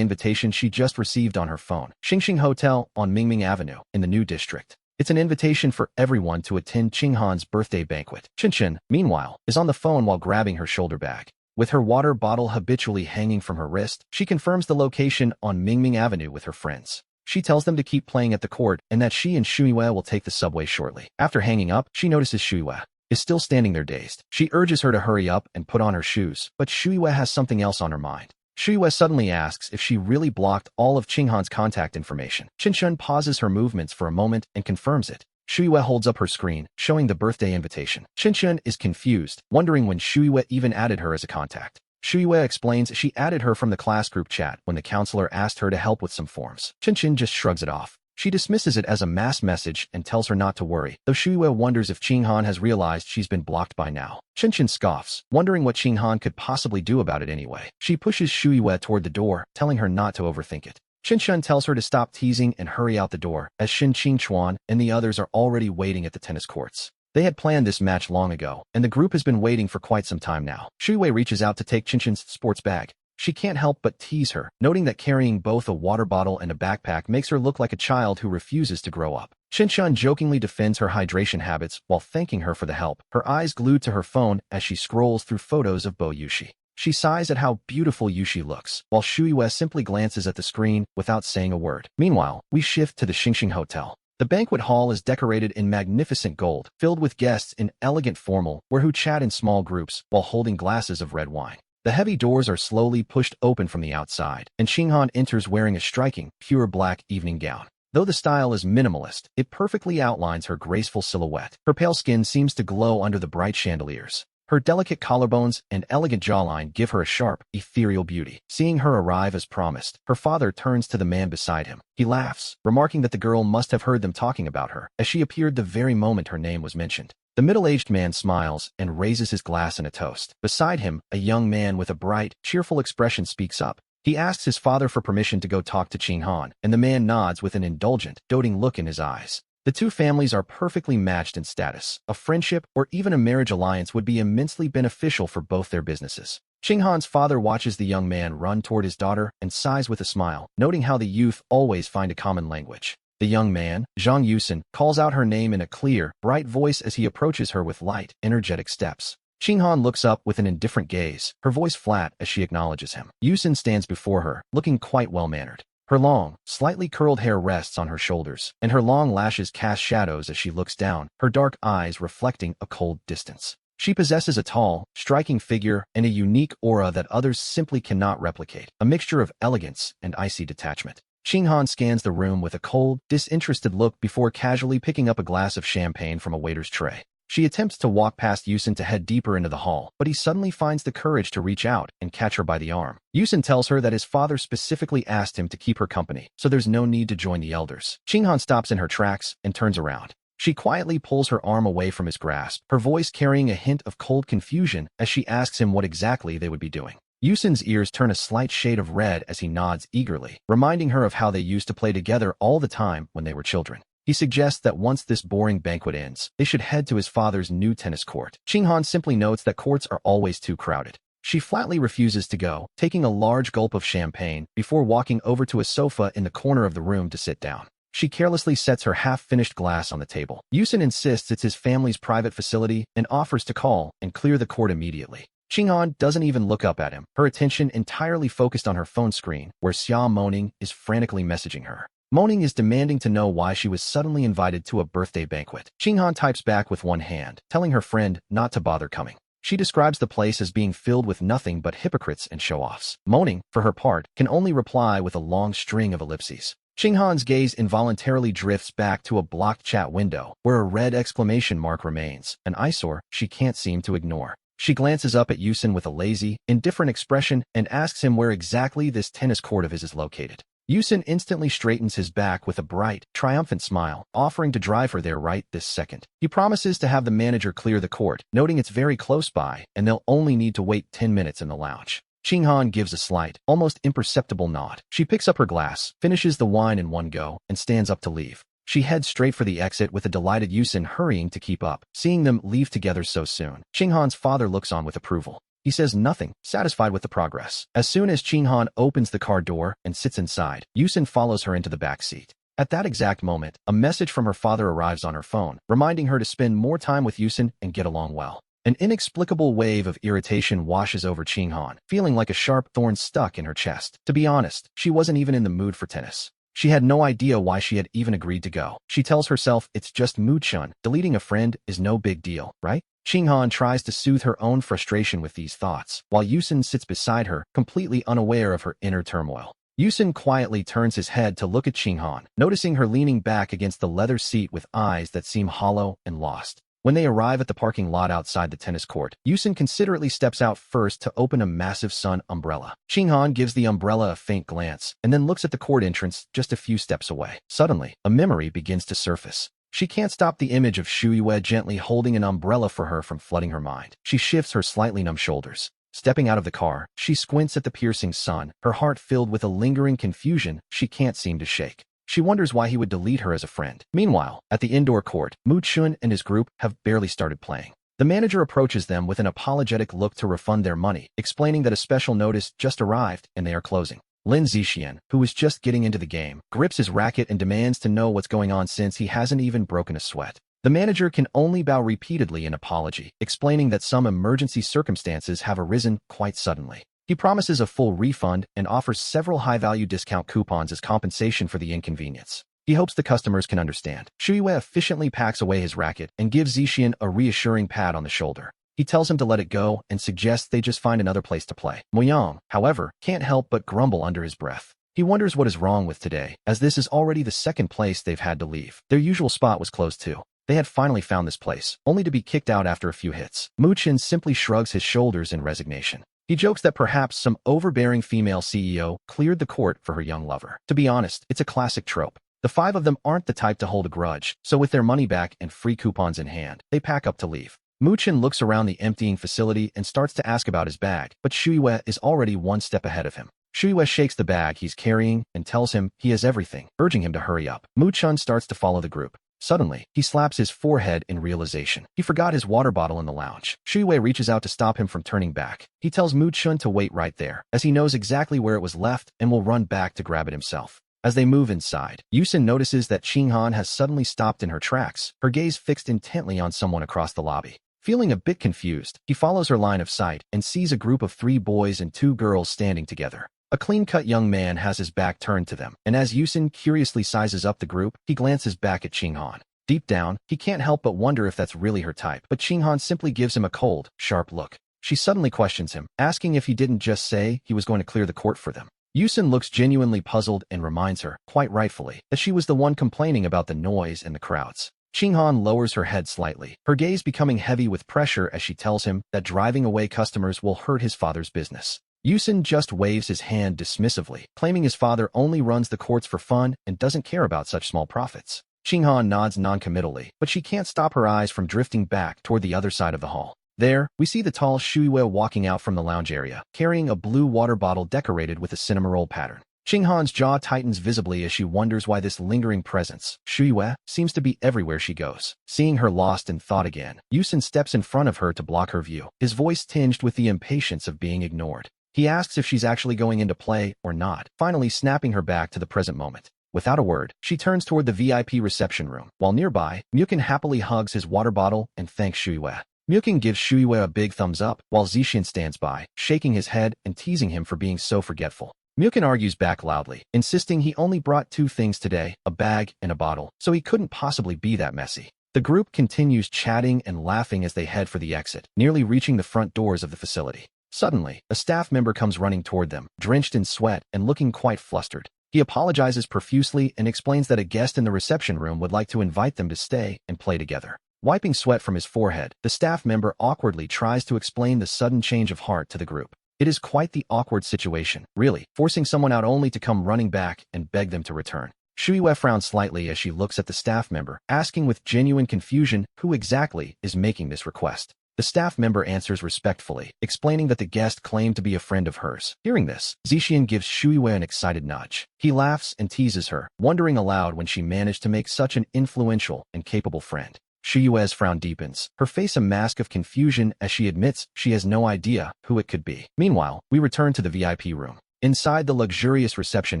invitation she just received on her phone. Xingxing Hotel on Mingming Avenue, in the new district. It's an invitation for everyone to attend Ching-han's birthday banquet. Chen, meanwhile, is on the phone while grabbing her shoulder bag. With her water bottle habitually hanging from her wrist, she confirms the location on Mingming Avenue with her friends. She tells them to keep playing at the court and that she and Shuiwa will take the subway shortly. After hanging up, she notices Shuiwa is still standing there dazed. She urges her to hurry up and put on her shoes, but Shuiwa has something else on her mind. Shuiwa suddenly asks if she really blocked all of Ching-han's contact information. Chen pauses her movements for a moment and confirms it. Shuiwa holds up her screen, showing the birthday invitation. Chen is confused, wondering when Shuiwa even added her as a contact. Shuiwa explains she added her from the class group chat when the counselor asked her to help with some forms. Chen just shrugs it off. She dismisses it as a mass message and tells her not to worry, though Shuiwa wonders if Ching-han has realized she's been blocked by now. Chen scoffs, wondering what Ching-han could possibly do about it anyway. She pushes Shuiwa toward the door, telling her not to overthink it. Chen tells her to stop teasing and hurry out the door, as Shin Qingchuan and the others are already waiting at the tennis courts. They had planned this match long ago, and the group has been waiting for quite some time now. Shuiwa reaches out to take Chen's sports bag. She can't help but tease her, noting that carrying both a water bottle and a backpack makes her look like a child who refuses to grow up. Chen jokingly defends her hydration habits while thanking her for the help, her eyes glued to her phone as she scrolls through photos of Bo Yushi. She sighs at how beautiful Yushi looks, while Shuiwa simply glances at the screen without saying a word. Meanwhile, we shift to the Xingxing Hotel. The banquet hall is decorated in magnificent gold, filled with guests in elegant formal wear who chat in small groups while holding glasses of red wine. The heavy doors are slowly pushed open from the outside, and Ching-han enters wearing a striking, pure black evening gown. Though the style is minimalist, it perfectly outlines her graceful silhouette. Her pale skin seems to glow under the bright chandeliers. Her delicate collarbones and elegant jawline give her a sharp, ethereal beauty. Seeing her arrive as promised, her father turns to the man beside him. He laughs, remarking that the girl must have heard them talking about her, as she appeared the very moment her name was mentioned. The middle-aged man smiles and raises his glass in a toast. Beside him, a young man with a bright, cheerful expression speaks up. He asks his father for permission to go talk to Ching-han, and the man nods with an indulgent, doting look in his eyes. The two families are perfectly matched in status. A friendship or even a marriage alliance would be immensely beneficial for both their businesses. Ching-han's father watches the young man run toward his daughter and sighs with a smile, noting how the youth always find a common language. The young man, Zhang Yusin, calls out her name in a clear, bright voice as he approaches her with light, energetic steps. Ching-han looks up with an indifferent gaze, her voice flat as she acknowledges him. Yusin stands before her, looking quite well-mannered. Her long, slightly curled hair rests on her shoulders, and her long lashes cast shadows as she looks down, her dark eyes reflecting a cold distance. She possesses a tall, striking figure and a unique aura that others simply cannot replicate, a mixture of elegance and icy detachment. Ching-han scans the room with a cold, disinterested look before casually picking up a glass of champagne from a waiter's tray. She attempts to walk past Yusin to head deeper into the hall, but he suddenly finds the courage to reach out and catch her by the arm. Yusin tells her that his father specifically asked him to keep her company, so there's no need to join the elders. Ching-han stops in her tracks and turns around. She quietly pulls her arm away from his grasp, her voice carrying a hint of cold confusion as she asks him what exactly they would be doing. Yusin's ears turn a slight shade of red as he nods eagerly, reminding her of how they used to play together all the time when they were children. He suggests that once this boring banquet ends, they should head to his father's new tennis court. Ching-han simply notes that courts are always too crowded. She flatly refuses to go, taking a large gulp of champagne before walking over to a sofa in the corner of the room to sit down. She carelessly sets her half-finished glass on the table. Yusin insists it's his family's private facility and offers to call and clear the court immediately. Ching-han doesn't even look up at him, her attention entirely focused on her phone screen, where Xia Moning is frantically messaging her. Moning is demanding to know why she was suddenly invited to a birthday banquet. Ching-han types back with one hand, telling her friend not to bother coming. She describes the place as being filled with nothing but hypocrites and show-offs. Moning, for her part, can only reply with a long string of ellipses. Ching-han's gaze involuntarily drifts back to a blocked chat window, where a red exclamation mark remains, an eyesore she can't seem to ignore. She glances up at Yusin with a lazy, indifferent expression and asks him where exactly this tennis court of his is located. Yusin instantly straightens his back with a bright, triumphant smile, offering to drive her there right this second. He promises to have the manager clear the court, noting it's very close by and they'll only need to wait 10 minutes in the lounge. Qinghan gives a slight, almost imperceptible nod. She picks up her glass, finishes the wine in one go, and stands up to leave. She heads straight for the exit with a delighted Yusin hurrying to keep up, seeing them leave together so soon. Qinghan's father looks on with approval. He says nothing, satisfied with the progress. As soon as Qinghan opens the car door and sits inside, Yusin follows her into the back seat. At that exact moment, a message from her father arrives on her phone, reminding her to spend more time with Yusin and get along well. An inexplicable wave of irritation washes over Qinghan, feeling like a sharp thorn stuck in her chest. To be honest, she wasn't even in the mood for tennis. She had no idea why she had even agreed to go. She tells herself it's just mood-shun. Deleting a friend is no big deal, right? Qinghan tries to soothe her own frustration with these thoughts, while Yusin sits beside her, completely unaware of her inner turmoil. Yusin quietly turns his head to look at Qinghan, noticing her leaning back against the leather seat with eyes that seem hollow and lost. When they arrive at the parking lot outside the tennis court, Yusin considerately steps out first to open a massive sun umbrella. Qinghan gives the umbrella a faint glance, and then looks at the court entrance just a few steps away. Suddenly, a memory begins to surface. She can't stop the image of Shuiwe gently holding an umbrella for her from flooding her mind. She shifts her slightly numb shoulders. Stepping out of the car, she squints at the piercing sun, her heart filled with a lingering confusion she can't seem to shake. She wonders why he would delete her as a friend. Meanwhile, at the indoor court, Mu Chun and his group have barely started playing. The manager approaches them with an apologetic look to refund their money, explaining that a special notice just arrived and they are closing. Lin Zixian, who is just getting into the game, grips his racket and demands to know what's going on since he hasn't even broken a sweat. The manager can only bow repeatedly in apology, explaining that some emergency circumstances have arisen quite suddenly. He promises a full refund and offers several high-value discount coupons as compensation for the inconvenience. He hopes the customers can understand. Shuiwe efficiently packs away his racket and gives Zixian a reassuring pat on the shoulder. He tells him to let it go and suggests they just find another place to play. Moyang, however, can't help but grumble under his breath. He wonders what is wrong with today, as this is already the second place they've had to leave. Their usual spot was closed too. They had finally found this place, only to be kicked out after a few hits. Mu Chun simply shrugs his shoulders in resignation. He jokes that perhaps some overbearing female CEO cleared the court for her young lover. To be honest, it's a classic trope. The five of them aren't the type to hold a grudge, so with their money back and free coupons in hand, they pack up to leave. Mu Chun looks around the emptying facility and starts to ask about his bag, but Shuiwe is already one step ahead of him. Shuiwe shakes the bag he's carrying and tells him he has everything, urging him to hurry up. Mu Chun starts to follow the group. Suddenly, he slaps his forehead in realization. He forgot his water bottle in the lounge. Shuiwe reaches out to stop him from turning back. He tells Mu Chun to wait right there, as he knows exactly where it was left and will run back to grab it himself. As they move inside, Yusin notices that Qinghan has suddenly stopped in her tracks, her gaze fixed intently on someone across the lobby. Feeling a bit confused, he follows her line of sight and sees a group of 3 boys and 2 girls standing together. A clean-cut young man has his back turned to them, and as Yusin curiously sizes up the group, he glances back at Qinghan. Deep down, he can't help but wonder if that's really her type, but Qinghan simply gives him a cold, sharp look. She suddenly questions him, asking if he didn't just say he was going to clear the court for them. Yusin looks genuinely puzzled and reminds her, quite rightfully, that she was the one complaining about the noise and the crowds. Qinghan lowers her head slightly, her gaze becoming heavy with pressure as she tells him that driving away customers will hurt his father's business. Yusin just waves his hand dismissively, claiming his father only runs the courts for fun and doesn't care about such small profits. Qinghan nods noncommittally, but she can't stop her eyes from drifting back toward the other side of the hall. There, we see the tall Shuiwe walking out from the lounge area, carrying a blue water bottle decorated with a cinnamoroll pattern. Qinghan's jaw tightens visibly as she wonders why this lingering presence, Shuiwe, seems to be everywhere she goes. Seeing her lost in thought again, Yusin steps in front of her to block her view, his voice tinged with the impatience of being ignored. He asks if she's actually going into play or not, finally snapping her back to the present moment. Without a word, she turns toward the VIP reception room, while nearby, Mukin happily hugs his water bottle and thanks Shuiwe. Mukin gives Shuiwe a big thumbs up, while Zixian stands by, shaking his head and teasing him for being so forgetful. Mukin argues back loudly, insisting he only brought 2 things today, a bag and a bottle, so he couldn't possibly be that messy. The group continues chatting and laughing as they head for the exit, nearly reaching the front doors of the facility. Suddenly, a staff member comes running toward them, drenched in sweat and looking quite flustered. He apologizes profusely and explains that a guest in the reception room would like to invite them to stay and play together. Wiping sweat from his forehead, the staff member awkwardly tries to explain the sudden change of heart to the group. It is quite the awkward situation, really, forcing someone out only to come running back and beg them to return. Shuiwe frowns slightly as she looks at the staff member, asking with genuine confusion who exactly is making this request. The staff member answers respectfully, explaining that the guest claimed to be a friend of hers. Hearing this, Zixian gives Shuiwe an excited nudge. He laughs and teases her, wondering aloud when she managed to make such an influential and capable friend. Shuiwe's frown deepens, her face a mask of confusion as she admits she has no idea who it could be. Meanwhile, we return to the VIP room. Inside the luxurious reception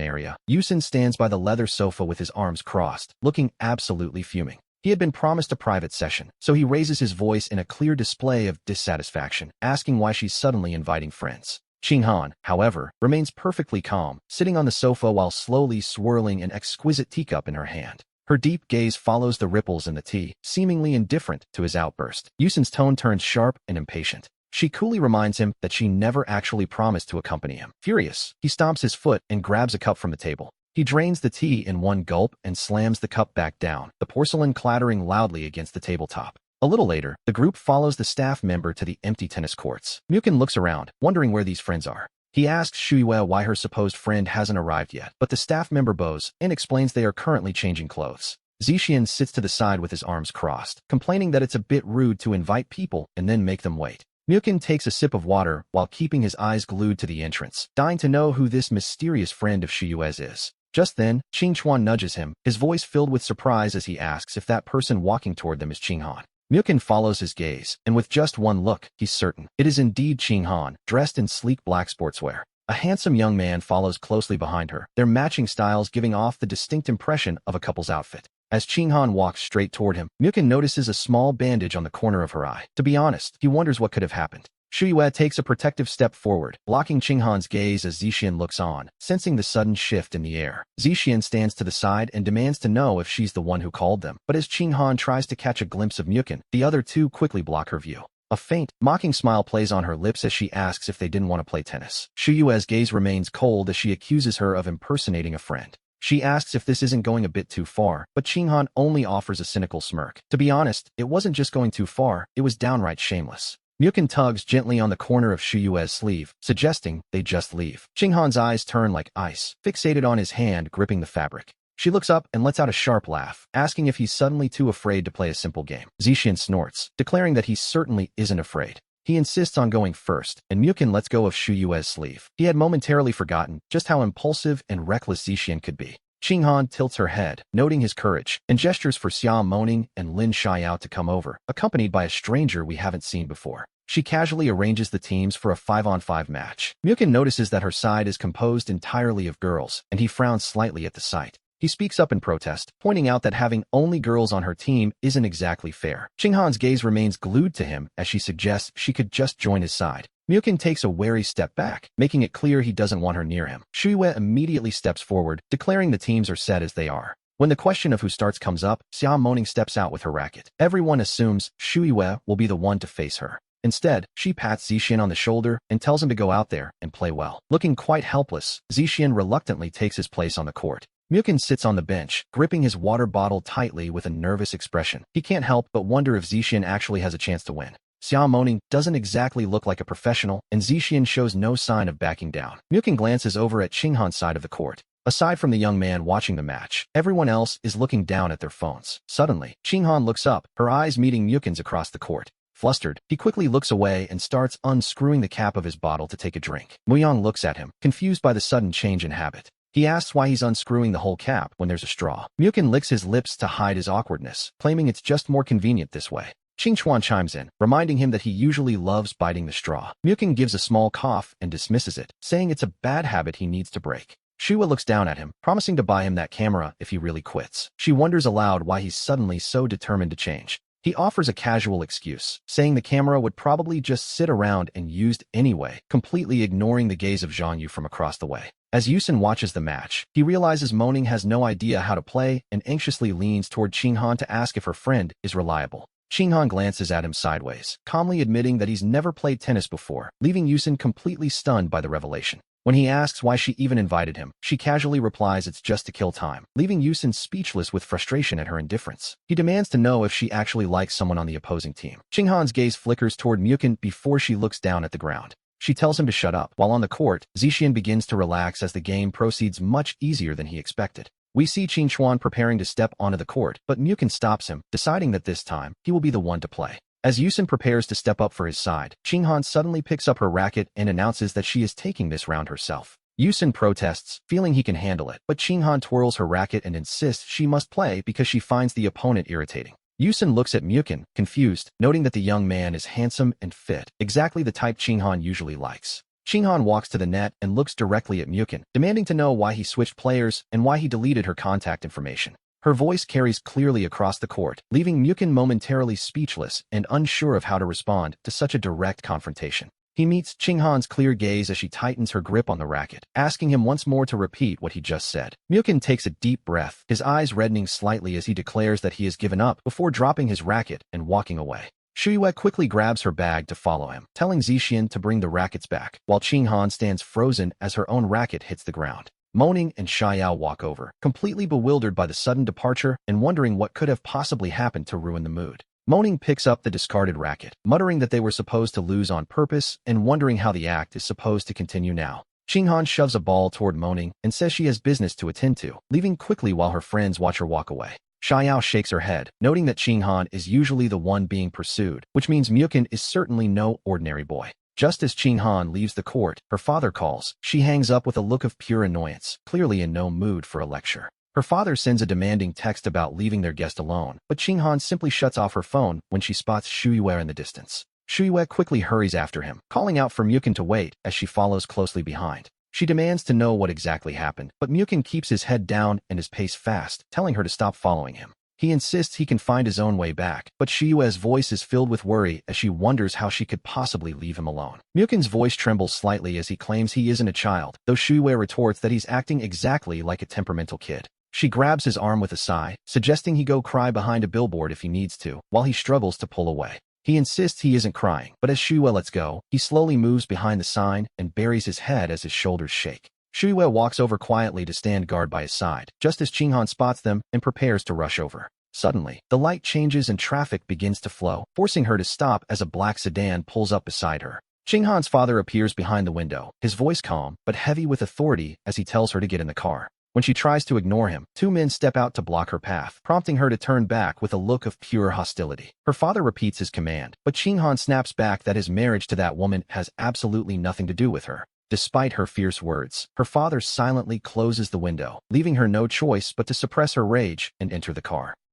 area, Yusin stands by the leather sofa with his arms crossed, looking absolutely fuming. He had been promised a private session, so he raises his voice in a clear display of dissatisfaction, asking why she's suddenly inviting friends. Qinghan, however, remains perfectly calm, sitting on the sofa while slowly swirling an exquisite teacup in her hand. Her deep gaze follows the ripples in the tea, seemingly indifferent to his outburst. Yusin's tone turns sharp and impatient. She coolly reminds him that she never actually promised to accompany him. Furious, he stomps his foot and grabs a cup from the table. He drains the tea in one gulp and slams the cup back down, the porcelain clattering loudly against the tabletop. A little later, the group follows the staff member to the empty tennis courts. Mukin looks around, wondering where these friends are. He asks Shuiwe why her supposed friend hasn't arrived yet, but the staff member bows and explains they are currently changing clothes. Zixian sits to the side with his arms crossed, complaining that it's a bit rude to invite people and then make them wait. Mukin takes a sip of water while keeping his eyes glued to the entrance, dying to know who this mysterious friend of Shuiwe's is. Just then, Qingchuan nudges him, his voice filled with surprise as he asks if that person walking toward them is Qinghan. Mukin follows his gaze, and with just one look, he's certain. It is indeed Qinghan, dressed in sleek black sportswear. A handsome young man follows closely behind her, their matching styles giving off the distinct impression of a couple's outfit. As Qinghan walks straight toward him, Mukin notices a small bandage on the corner of her eye. To be honest, he wonders what could have happened. Shuiwe takes a protective step forward, blocking Qinghan's gaze as Zixian looks on, sensing the sudden shift in the air. Zixian stands to the side and demands to know if she's the one who called them, but as Qinghan tries to catch a glimpse of Mukin, the other two quickly block her view. A faint, mocking smile plays on her lips as she asks if they didn't want to play tennis. Shuiwe's gaze remains cold as she accuses her of impersonating a friend. She asks if this isn't going a bit too far, but Qinghan only offers a cynical smirk. To be honest, it wasn't just going too far, it was downright shameless. Mukin tugs gently on the corner of Shuiwe's sleeve, suggesting they just leave. Qinghan's eyes turn like ice, fixated on his hand gripping the fabric. She looks up and lets out a sharp laugh, asking if he's suddenly too afraid to play a simple game. Zixian snorts, declaring that he certainly isn't afraid. He insists on going first, and Mukin lets go of Shuiwe's sleeve. He had momentarily forgotten just how impulsive and reckless Zixian could be. Qinghan tilts her head, noting his courage, and gestures for Xia Moning and Lin Xiao to come over, accompanied by a stranger we haven't seen before. She casually arranges the teams for a 5-on-5 match. Mukin notices that her side is composed entirely of girls, and he frowns slightly at the sight. He speaks up in protest, pointing out that having only girls on her team isn't exactly fair. Qinghan's gaze remains glued to him as she suggests she could just join his side. Mukin takes a wary step back, making it clear he doesn't want her near him. Shuiwe immediately steps forward, declaring the teams are set as they are. When the question of who starts comes up, Xia Moning steps out with her racket. Everyone assumes Shuiwe will be the one to face her. Instead, she pats Zixian on the shoulder and tells him to go out there and play well. Looking quite helpless, Zixian reluctantly takes his place on the court. Mukin sits on the bench, gripping his water bottle tightly with a nervous expression. He can't help but wonder if Zixian actually has a chance to win. Xia Moning doesn't exactly look like a professional, and Zixian shows no sign of backing down. Mukin glances over at Qinghan's side of the court. Aside from the young man watching the match, everyone else is looking down at their phones. Suddenly, Qinghan looks up, her eyes meeting Mukin's across the court. Flustered, he quickly looks away and starts unscrewing the cap of his bottle to take a drink. Muyang looks at him, confused by the sudden change in habit. He asks why he's unscrewing the whole cap when there's a straw. Mukin licks his lips to hide his awkwardness, claiming it's just more convenient this way. Qingchuan chimes in, reminding him that he usually loves biting the straw. Mukin gives a small cough and dismisses it, saying it's a bad habit he needs to break. Shuiwe looks down at him, promising to buy him that camera if he really quits. She wonders aloud why he's suddenly so determined to change. He offers a casual excuse, saying the camera would probably just sit around and used anyway, completely ignoring the gaze of Zhang Yu from across the way. As Yusin watches the match, he realizes Moning has no idea how to play and anxiously leans toward Qinghan to ask if her friend is reliable. Qinghan glances at him sideways, calmly admitting that he's never played tennis before, leaving Yusin completely stunned by the revelation. When he asks why she even invited him, she casually replies it's just to kill time, leaving Yusin speechless with frustration at her indifference. He demands to know if she actually likes someone on the opposing team. Chinghan's gaze flickers toward Mukin before she looks down at the ground. She tells him to shut up. While on the court, Zixian begins to relax as the game proceeds much easier than he expected. We see Qin Xuan preparing to step onto the court, but Mukin stops him, deciding that this time, he will be the one to play. As Yusin prepares to step up for his side, Qinghan suddenly picks up her racket and announces that she is taking this round herself. Yusin protests, feeling he can handle it, but Qinghan twirls her racket and insists she must play because she finds the opponent irritating. Yusin looks at Mukin, confused, noting that the young man is handsome and fit, exactly the type Qinghan usually likes. Qinghan walks to the net and looks directly at Mukin, demanding to know why he switched players and why he deleted her contact information. Her voice carries clearly across the court, leaving Mukin momentarily speechless and unsure of how to respond to such a direct confrontation. He meets Qinghan's clear gaze as she tightens her grip on the racket, asking him once more to repeat what he just said. Mukin takes a deep breath, his eyes reddening slightly as he declares that he has given up before dropping his racket and walking away. Shuyue quickly grabs her bag to follow him, telling Zixian to bring the rackets back, while Qinghan stands frozen as her own racket hits the ground. Moaning and Xiao walk over, completely bewildered by the sudden departure and wondering what could have possibly happened to ruin the mood. Moaning picks up the discarded racket, muttering that they were supposed to lose on purpose and wondering how the act is supposed to continue now. Qinghan shoves a ball toward Moaning and says she has business to attend to, leaving quickly while her friends watch her walk away. Xiao shakes her head, noting that Qinghan is usually the one being pursued, which means Mukin is certainly no ordinary boy. Just as Qinghan leaves the court, her father calls. She hangs up with a look of pure annoyance, clearly in no mood for a lecture. Her father sends a demanding text about leaving their guest alone, but Qinghan simply shuts off her phone when she spots Shuyue in the distance. Shuyue quickly hurries after him, calling out for Mukin to wait as she follows closely behind. She demands to know what exactly happened, but Mukin keeps his head down and his pace fast, telling her to stop following him. He insists he can find his own way back, but Shiyue's voice is filled with worry as she wonders how she could possibly leave him alone. Mukin's voice trembles slightly as he claims he isn't a child, though Shiyue retorts that he's acting exactly like a temperamental kid. She grabs his arm with a sigh, suggesting he go cry behind a billboard if he needs to, while he struggles to pull away. He insists he isn't crying, but as Shiyue lets go, he slowly moves behind the sign and buries his head as his shoulders shake. Shuyue walks over quietly to stand guard by his side, just as Qinghan spots them and prepares to rush over. Suddenly, the light changes and traffic begins to flow, forcing her to stop as a black sedan pulls up beside her. Qinghan's father appears behind the window, his voice calm but heavy with authority as he tells her to get in the car. When she tries to ignore him, two men step out to block her path, prompting her to turn back with a look of pure hostility. Her father repeats his command, but Qinghan snaps back that his marriage to that woman has absolutely nothing to do with her. Despite her fierce words, her father silently closes the window, leaving her no choice but to suppress her rage and enter the car.